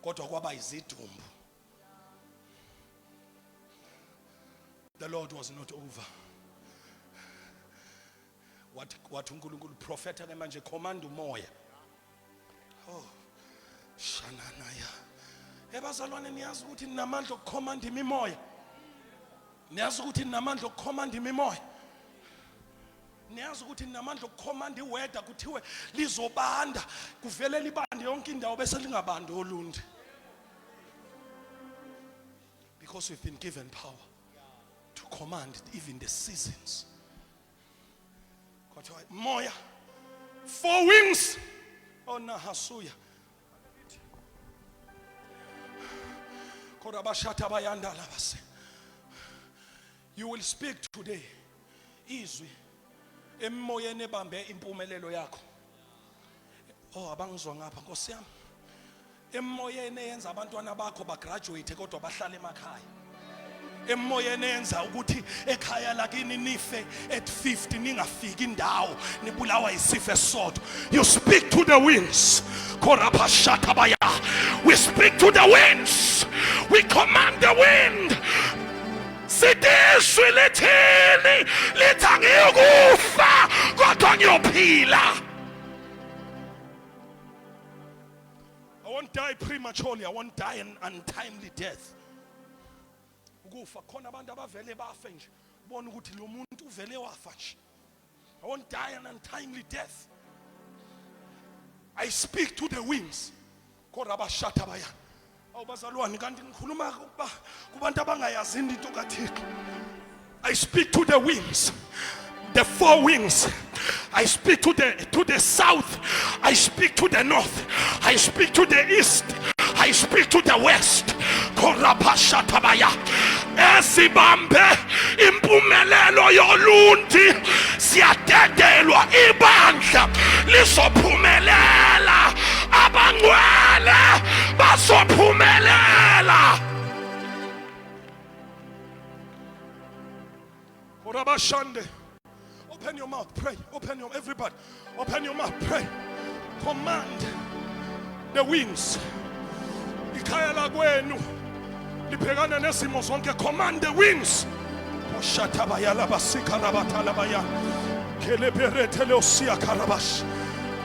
kodwa kwaba izidumbu. The Lord was not over. What uNkulunkulu prophet ke manje command umoya. Oh, shananaya. Ebazalwane niyazi ukuthi ninamandla okucommand imimoya. Niyazi ukuthi ninamandla okucommand imimoya. Niyazi ukuthi ninamandla okucommand iweather kuthiwe lizobanda kuvele libande yonke indawo bese lingabandi olundi. Because we've been given power to command even the seasons. Moya, 4 wings. Oh Nahasuya. You will speak today. Izwi emoyeni ebambe impumelelo yakho. Oh abangizwa ngapha Nkosi yami. Emoyeni eyenza abantwana bakho ba graduate kodwa bahlala emakhaya. Emoyeni enza ukuthi ekhaya lakini nife at 50 ningafiki indawo nibulawa isifo esodwa. You speak to the winds. Korabashatabaya. We speak to the winds. We command the wind. Sidishwe lethini lithi ngiyekufa kodwa ngiyophila. I won't die prematurely. I won't die an untimely death. Ukufa khona abantu abavele bafe nje ubona ukuthi lo muntu uvele wafa nje. I won't die an untimely death. I speak to the winds. Korabashatabaya. Awubazalwane kanti ngikhuluma kubantu abangayazi into kaThixo. I speak to the winds. The 4 wings. I speak to the south. I speak to the north. I speak to the east. I speak to the west. Korabashatabaya. Esibambe impumelelo yolundi siyadedelwa ibandla lisophumelela abangcwele basophumelela. Korabashande. Open your mouth, pray. Everybody. Open your mouth, pray. Command the winds. Ikhaya lakwenu libhekana nesimo zonke. Command the winds. Oshatabaya labasika rabatalabaya. Keleberetele osia karabash.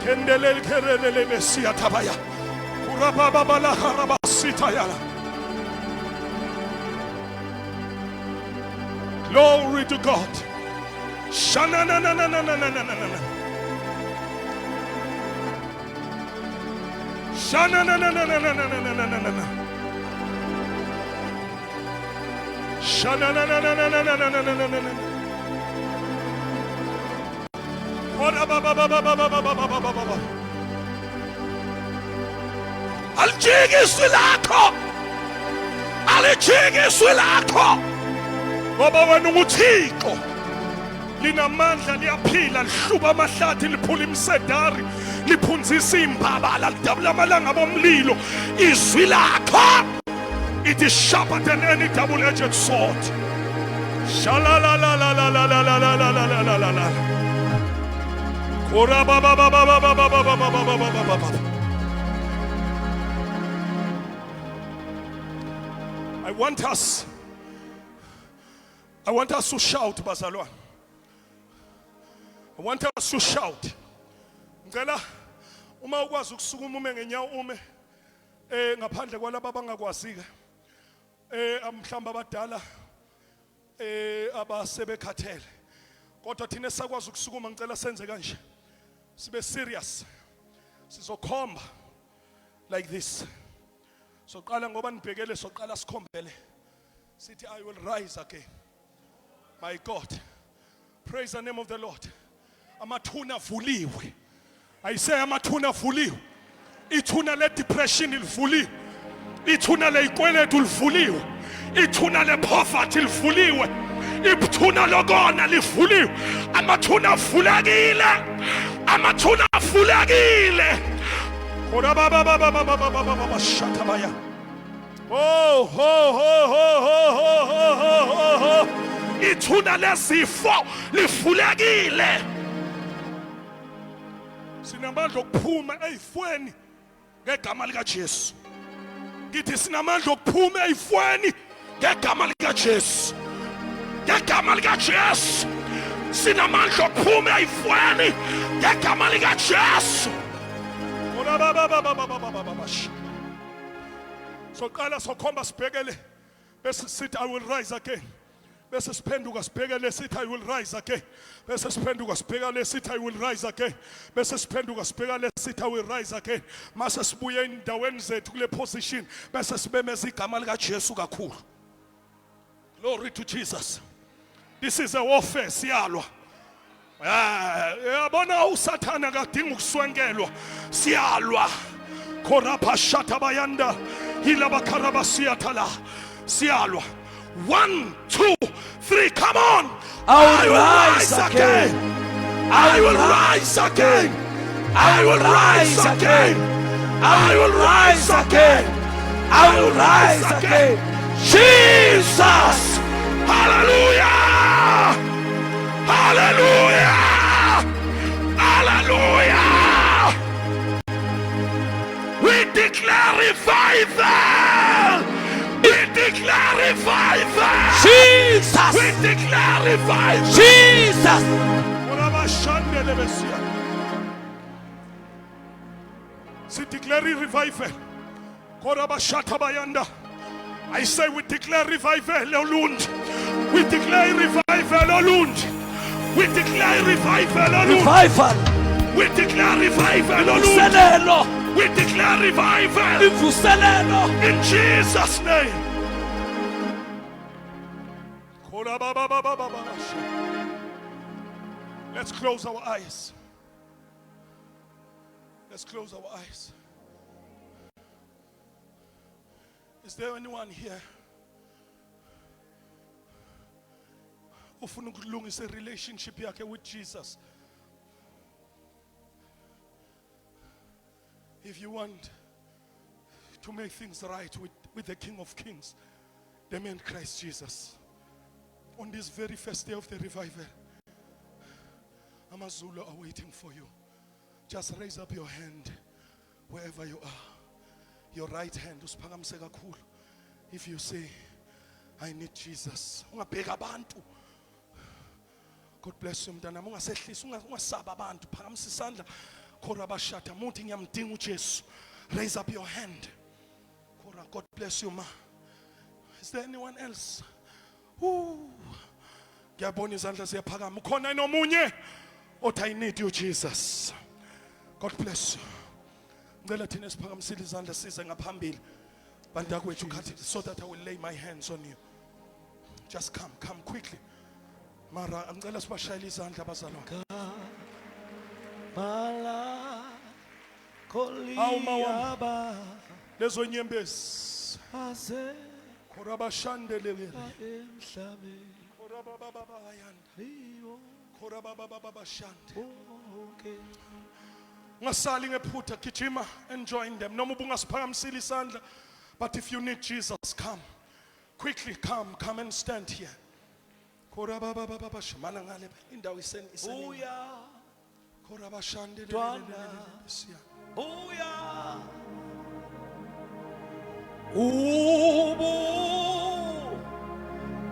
Kendele kerele mesia tabaya. Kurababala harabasita yala. Glory to God. Shana na na na na na na na na na. Shana na na na na na na na na na na. Shana na na na na na na na na na na. Ora ba ba ba ba ba ba ba ba ba ba ba. alijiki iswi lakho, alijiki iswi lakho, ngoba wena unguThixo. Linamandla, liyaphila, lihluba amahlathi, liphula imisedari, liphunzisa imbabala, lidabula amalanga bomlilo. Izwi lakho, it is sharper than any double-edged sword. Shalalalalalalalalalalalalalala. I want us to shout, bazalwane. I want us to shout. Ngicela uma ukwazi ukusukuma ume ngenyawo ume ngaphandle kwalabo abangakwazika mhlamba abadala abasebekhathele. Kodwa thina esakwazi ukusukuma ngicela senze kanje. Sibe serious. Sizokhomba like this. Soqala ngoba nibhekele soqala sikhombele. Sithi I will rise again. My God. Praise the name of the Lord. Amathuna vuliwe. I say amathuna vuliwe. Ithuna le depression livuliwe. Ithuna le ikweletu livuliwe. Ithuna le poverty livuliwe. Ithuna lokona livuliwe. Amathuna vulekile. Amathuna vulekile. Ora baba baba baba baba shatabaya. Oh ho ho ho ho ho ho ho. Ithuna lesifo livulekile. Sinamandla okuphuma ezifweni ngegama lika Jesu. Ngithi sinamandla okuphuma ezifweni ngegama lika Jesu. Ngegama lika Jesu. Sinamandla okuphuma ezifweni ngegama lika Jesu. Ora baba baba baba baba. Soqala sokhomba sibhekele bese sithi I will rise again. Bese siphenduka sibhekele sithi I will rise again. Bese siphenduka sibhekele sithi I will rise again. Bese siphenduka sibhekele sithi I will rise again. Mase sibuye endaweni zethu kule position bese sibemeza igama lika Jesu kakhulu. Glory to Jesus. This is a warfare siyalwa. Yabona uSathana kadinga ukuswenkelwa. Siyalwa. Korapha shatabayanda hilaba karabasiyatala. Siyalwa. 1, 2, 3, come on. I will rise again. I will rise again. I will rise again. I will rise again. I will rise again. Jesus. Hallelujah. Hallelujah. Hallelujah. We declare revival. We declare revival. Jesus. We declare revival. Jesus. We declare revival. I say we declare revival, O Lord. We declare revival, O Lord. We declare revival, O Lord. Revival. We declare revival, O Lord. Vuselelo. We declare revival Vuselelo. in Jesus' name. Let's close our eyes. Let's close our eyes. Is there anyone here ufuna ukulungisa relationship yakhe with Jesus? If you want to make things right with the King of Kings, the man Christ Jesus, on this very first day of the revival, AmaZulu are waiting for you. Just raise up your hand wherever you are. Your right hand, usiphakamise kakhulu. If you say, I need Jesus. Ungabheka abantu. God bless you mntana. Ungasehlisi, ungasaba abantu. Phakamisa isandla. Korabashata. Muthi ngiyamdinga uJesu. Raise up your hand. God bless you ma. Is there anyone else? Ngiyabona izandla ziyaphakama. Ukhona nomunye othi I need you Jesus. God bless you. Ngicela thina siphakamisile izandla size ngaphambili. Bantakwethu khathi so that I will lay my hands on you. Just come quickly. Mara ngicela sibashayile izandla bazalwane. Mala Koliaba lezo nyembezi aze korabashandelele emhlabeni korabababayanda iyo korabababashande bonke ngasali ngephutha gijima and join them noma ubungasiphakamisile isandla but if you need Jesus come quickly come and stand here korabababashimana ngale indawo iseni buya korabashandelele Ntwana. siya buya ubu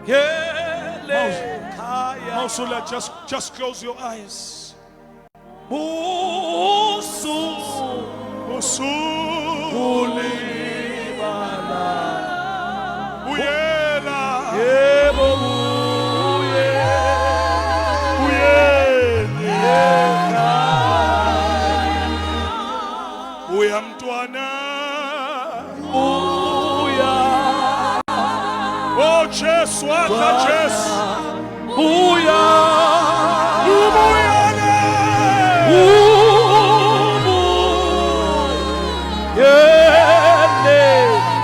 yele khaya Mausula, just close your eyes. busu Usuli ulibala uyela yebo buye uya mntwana buya oh Jesu adla Jesu buya ubuyele ubu yele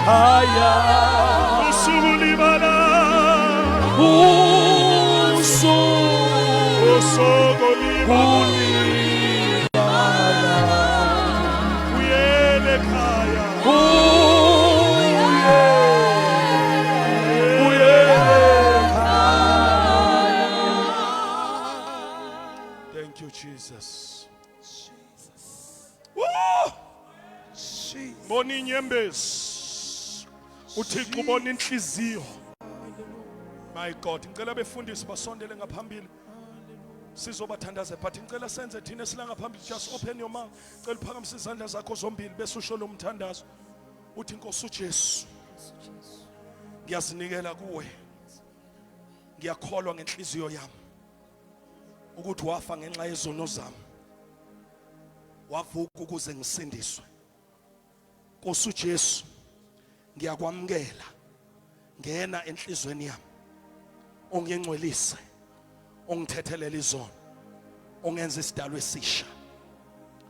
khaya usukulibala busu usokolibala uyele khaya thank you Jesus Woo! bona inyembezi uthixo ubona inhliziyo my God ngicela befundisi basondele ngaphambili sizobathandaza but ngicela senze thina silanga phambili just open your mouth ngicela uphakamise izandla zakho zombili bese usho lo mthandazo uthi Nkosi uJesu ngiyazinikela kuwe ngiyakholwa ngenhliziyo yami ukuthi wafa ngenxa yezono zami wavuka ukuze ngisindiswe Nkosi uJesu ngiyakwamukela ngena enhlizweni yami ungengcwelise ungithethelele izono ungenza isidalwa esisha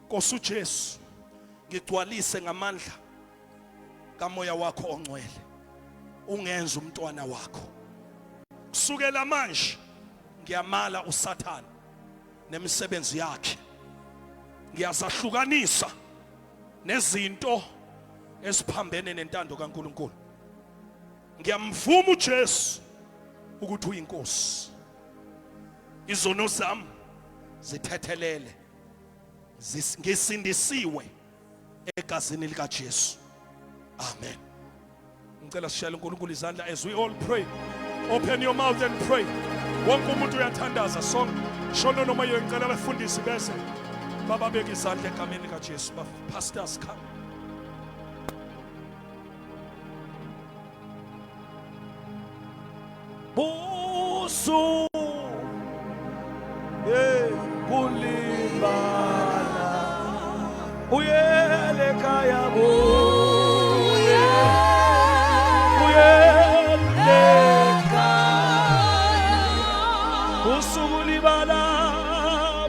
Nkosi uJesu ngigcwalise ngamandla kamoya wakho ongcwele ungenza umntwana wakho kusukela manje ngiyamala uSathane nemisebenzi yakhe ngiyazahlukanisa nezinto esiphambene nentando kaNkuluNkulu ngiyamvuma uJesu ukuthi uyinkosi izono zami zithethelele ngisindisiwe egazini lika Jesu amen ngicela sishayele uNkulunkulu izandla as we all pray open your mouth and pray wonke umuntu uyathandaza sonke shono noma ngicela befundisi bese bababeka izandla egameni lika Jesu pastors come busu kulibala uyele khaya buye khaya busu kulibala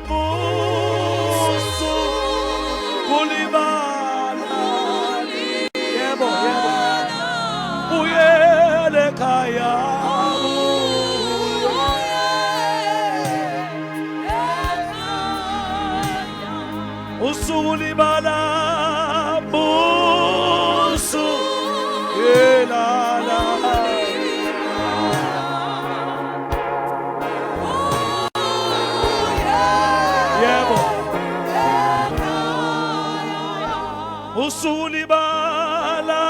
busu kulibala yebo uyele khaya usulibala busu yelala yebo usulibala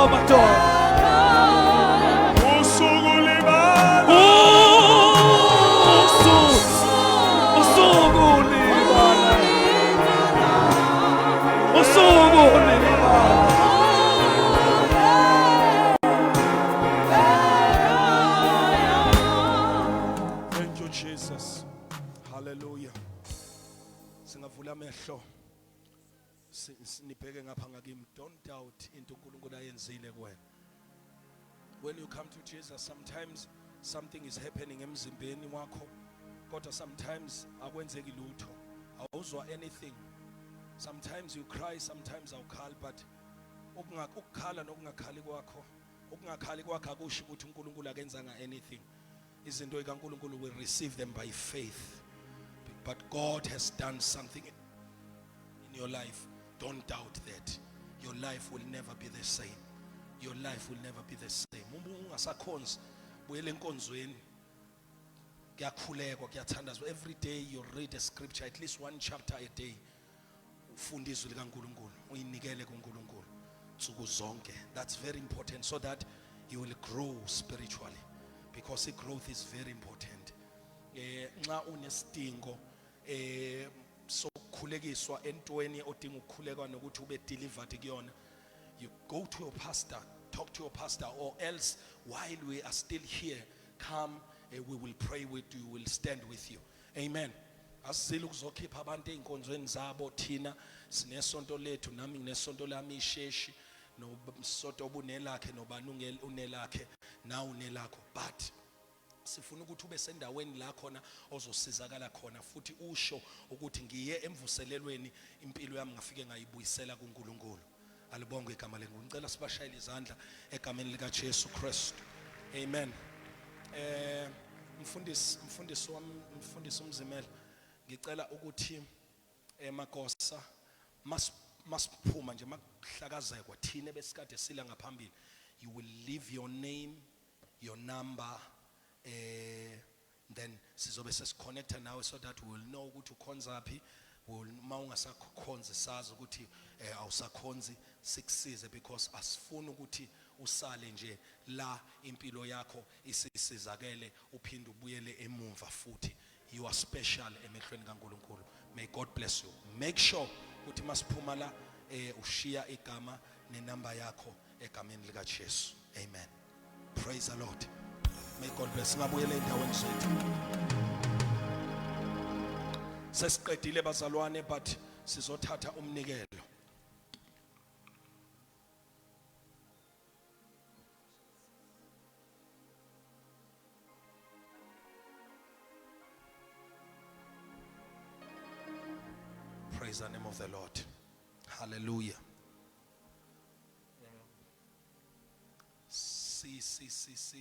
Oh, madoda. Usuku libala. Usuku libala. Usuku libala. Thank you, Jesus. Hallelujah. Singavula amehlo. Nibheke ngapha ngakimi. Don't doubt into uNkulunkulu ayenzile kuwena. When you come to Jesus, sometimes something is happening emzimbeni wakho. Kodwa sometimes akwenzeki lutho. Awuzwa anything. Sometimes you cry, sometimes awukhali, but ukukhala nokungakhali kwakho, ukungakhali kwakho akusho ukuthi uNkulunkulu akenzanga anything. Izinto ikaNkulunkulu will receive them by faith. But God has done something in your life. Don't doubt that. Your life will never be the same. Your life will never be the same. Ungasakhonzi buyele enkonzweni. Kuyakhulekwa, kuyathandazwa. Every day you read a scripture, at least one chapter a day. Ufunda izwi likaNkulunkulu, uyinikele kuNkulunkulu nsuku zonke. That's very important so that you will grow spiritually, because growth is very important. Nxa unesidingo sokukhulekiswa entweni odinga ukukhulekwa nokuthi ube delivered kuyona, you go to your pastor, talk to your pastor, or else while we are still here, come, we will pray with you, we'll stand with you. Amen. Asizile ukuzokhipha abantu einkonzweni zabo, thina sinesonto lethu, nami nginesonto lami isheshi, nomsonto obunelakhe nobani unelakhe, na unelakho, but sifuna ukuthi ube sendaweni la khona ozosizakala khona, futhi usho ukuthi ngiye emvuselelweni impilo yami ngafike ngayibuyisela kuNkulunkulu. Alibonge igama leNkulunkulu. Ngicela sibashayele izandla egameni lika Jesu Christ. Amen. Mfundisi umzimela, ngicela ukuthi emakosa masiphuma nje makuhlakazekwa thina besikade sila ngaphambili, you will leave your name, your number, then sizobe sesiconnecta nawe so that we will know ukuthi ukhonza phi. Uma ungasakhonzi sazi ukuthi awusakhonzi, sikusize, because asifuni ukuthi usale nje la impilo yakho isizakele uphinde ubuyele emumva futhi. You are special emehlweni kaNkulunkulu. May God bless you. Make sure ukuthi masiphuma la ushiya igama nenamba yakho egameni lika Jesu. Amen. Praise the Lord. May God bless. Ngabuyele endaweni zethu. Sesiqedile bazalwane, but sizothatha umnikelo. Praise the name of the Lord. Hallelujah.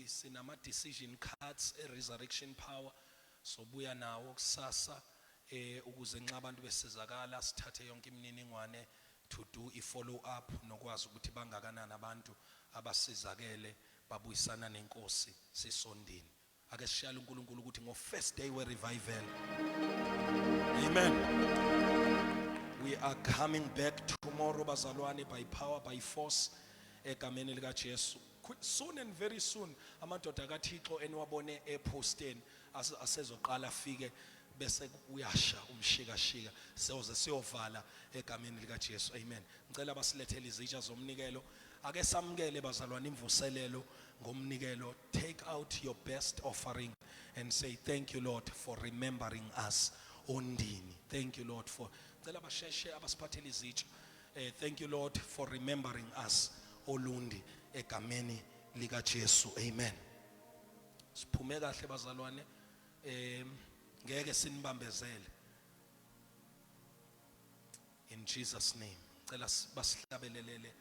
Sinama decision cards, resurrection power. So buya nawo kusasa ukuze nxa abantu besizakala sithathe yonke imininingwane to do a follow up nokwazi ukuthi bangakanani abantu abasizakele babuyisana nenkosi sisondini. Ake sishayele uNkulunkulu ukuthi ngo first day we revival. Amen. We are coming back tomorrow bazalwane, by power, by force egameni lika Jesu. Soon and very soon amadoda kaThixo eniwabone eposteni asezoqala afike bese uyasha umshikashika siyoze siyovala egameni lika Jesu. Amen. Ngicela basilethele izitsha zomnikelo. Ake samukele bazalwane imvuselelo ngomnikelo. Take out your best offering and say thank you Lord for remembering us ondini. Thank you Lord for, ngicela basheshe abasiphathele izitsha. Thank you Lord for remembering us olundi egameni lika Jesu. Amen. Siphume kahle bazalwane, ngeke sinibambezele. In Jesus name. Ngicela basihlabelelele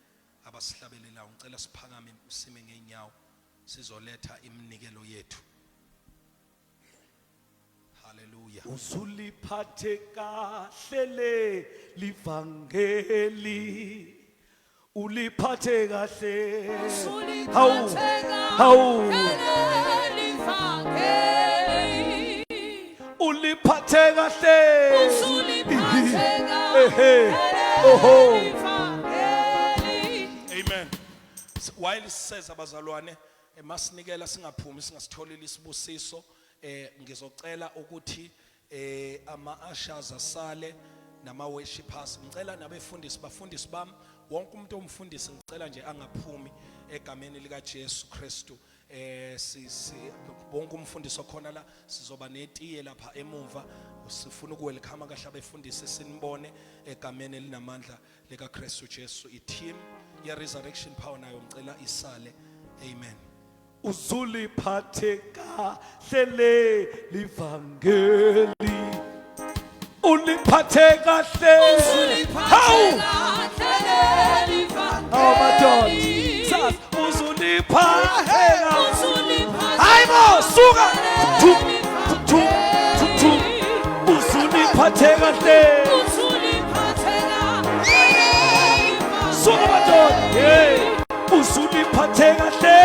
abasihlabelelayo. Ngicela siphakame sime ngeenyawo sizoletha iminikelo yethu. Hallelujah. Usuliphathe kahle le livangeli. Uliphathe kahle. Uliphathe kahle. Amen. while says abazalwane masinikela singaphumi singasitholile isibusiso ngizocela ukuthi ama ushers asale nama worshipers ngicela nabefundisi bafundisi bami wonke umuntu omfundisi ngicela nje angaphumi egameni lika Jesu Kristu wonke umfundisi okhona la sizoba netiye lapha emuva sifuna ukuwelcome kahle abefundisi sinibone egameni elinamandla lika Kristu Jesu i-team ye resurrection power nayo ngicela isale amen. Uzuliphathe kahle livangeli uliphathe kahle Haymo suka uzuliphathe kahle suka madoda uzuliphathe kahle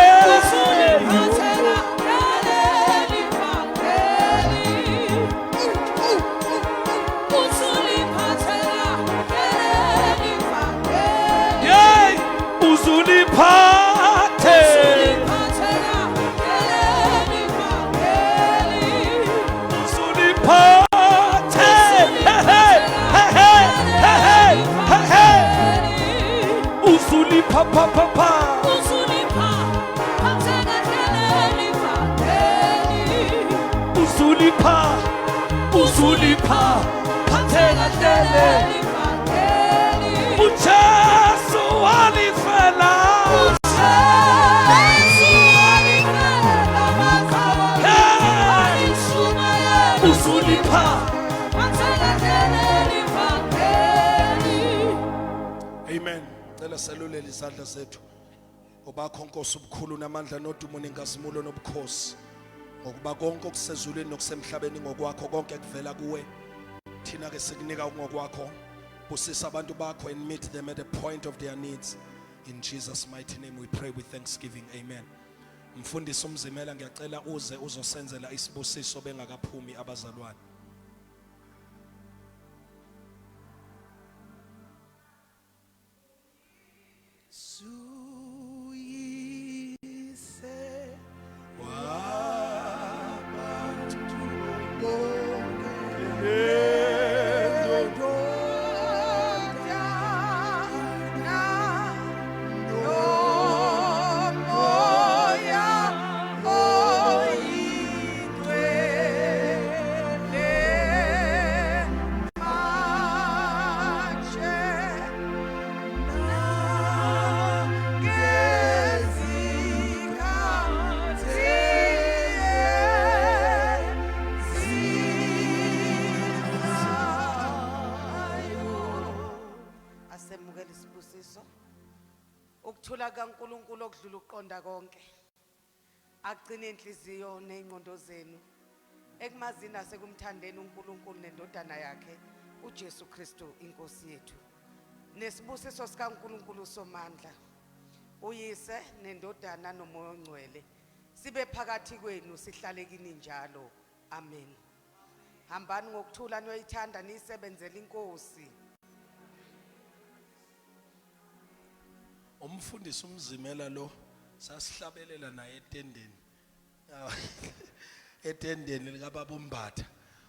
Amen. Cela selulele izandla zethu. Obakho Nkosi ubukhulu namandla nodumo nenkazimulo nobukhosi. Ngokuba konke okusezulwini nokusemhlabeni ngokwakho konke kuvela kuwe. Thina ke sikunika ngokwakho. Busisa abantu bakho and meet them at the point of their needs. In Jesus' mighty name we pray with thanksgiving. Amen. Mfundisi umzimela ngiyacela uze uzosenzela isibusiso bengakaphumi abazalwane. Ukuthula kaNkulunkulu okudlula uqonda konke agcine inhliziyo nezingqondo zenu ekumazini asekumthandeni uNkulunkulu nendodana yakhe uJesu Kristu inkosi yethu nesibusiso sikaNkulunkulu somandla uyise nendodana nomoya ongcwele sibe phakathi kwenu sihlale kini njalo amen. Hambani ngokuthula niyoyithanda nisebenzele inkosi. Umfundisi umzimela lo sasihlabelela naye etendeni etendeni likababa uMbatha.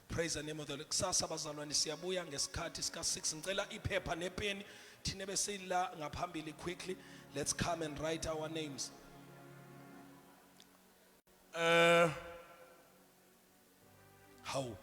Praise the name of the Lord. Kusasa abazalwane siyabuya ngesikhathi sika 6 ngicela iphepha nepeni thina bese la ngaphambili quickly let's come and write our names. How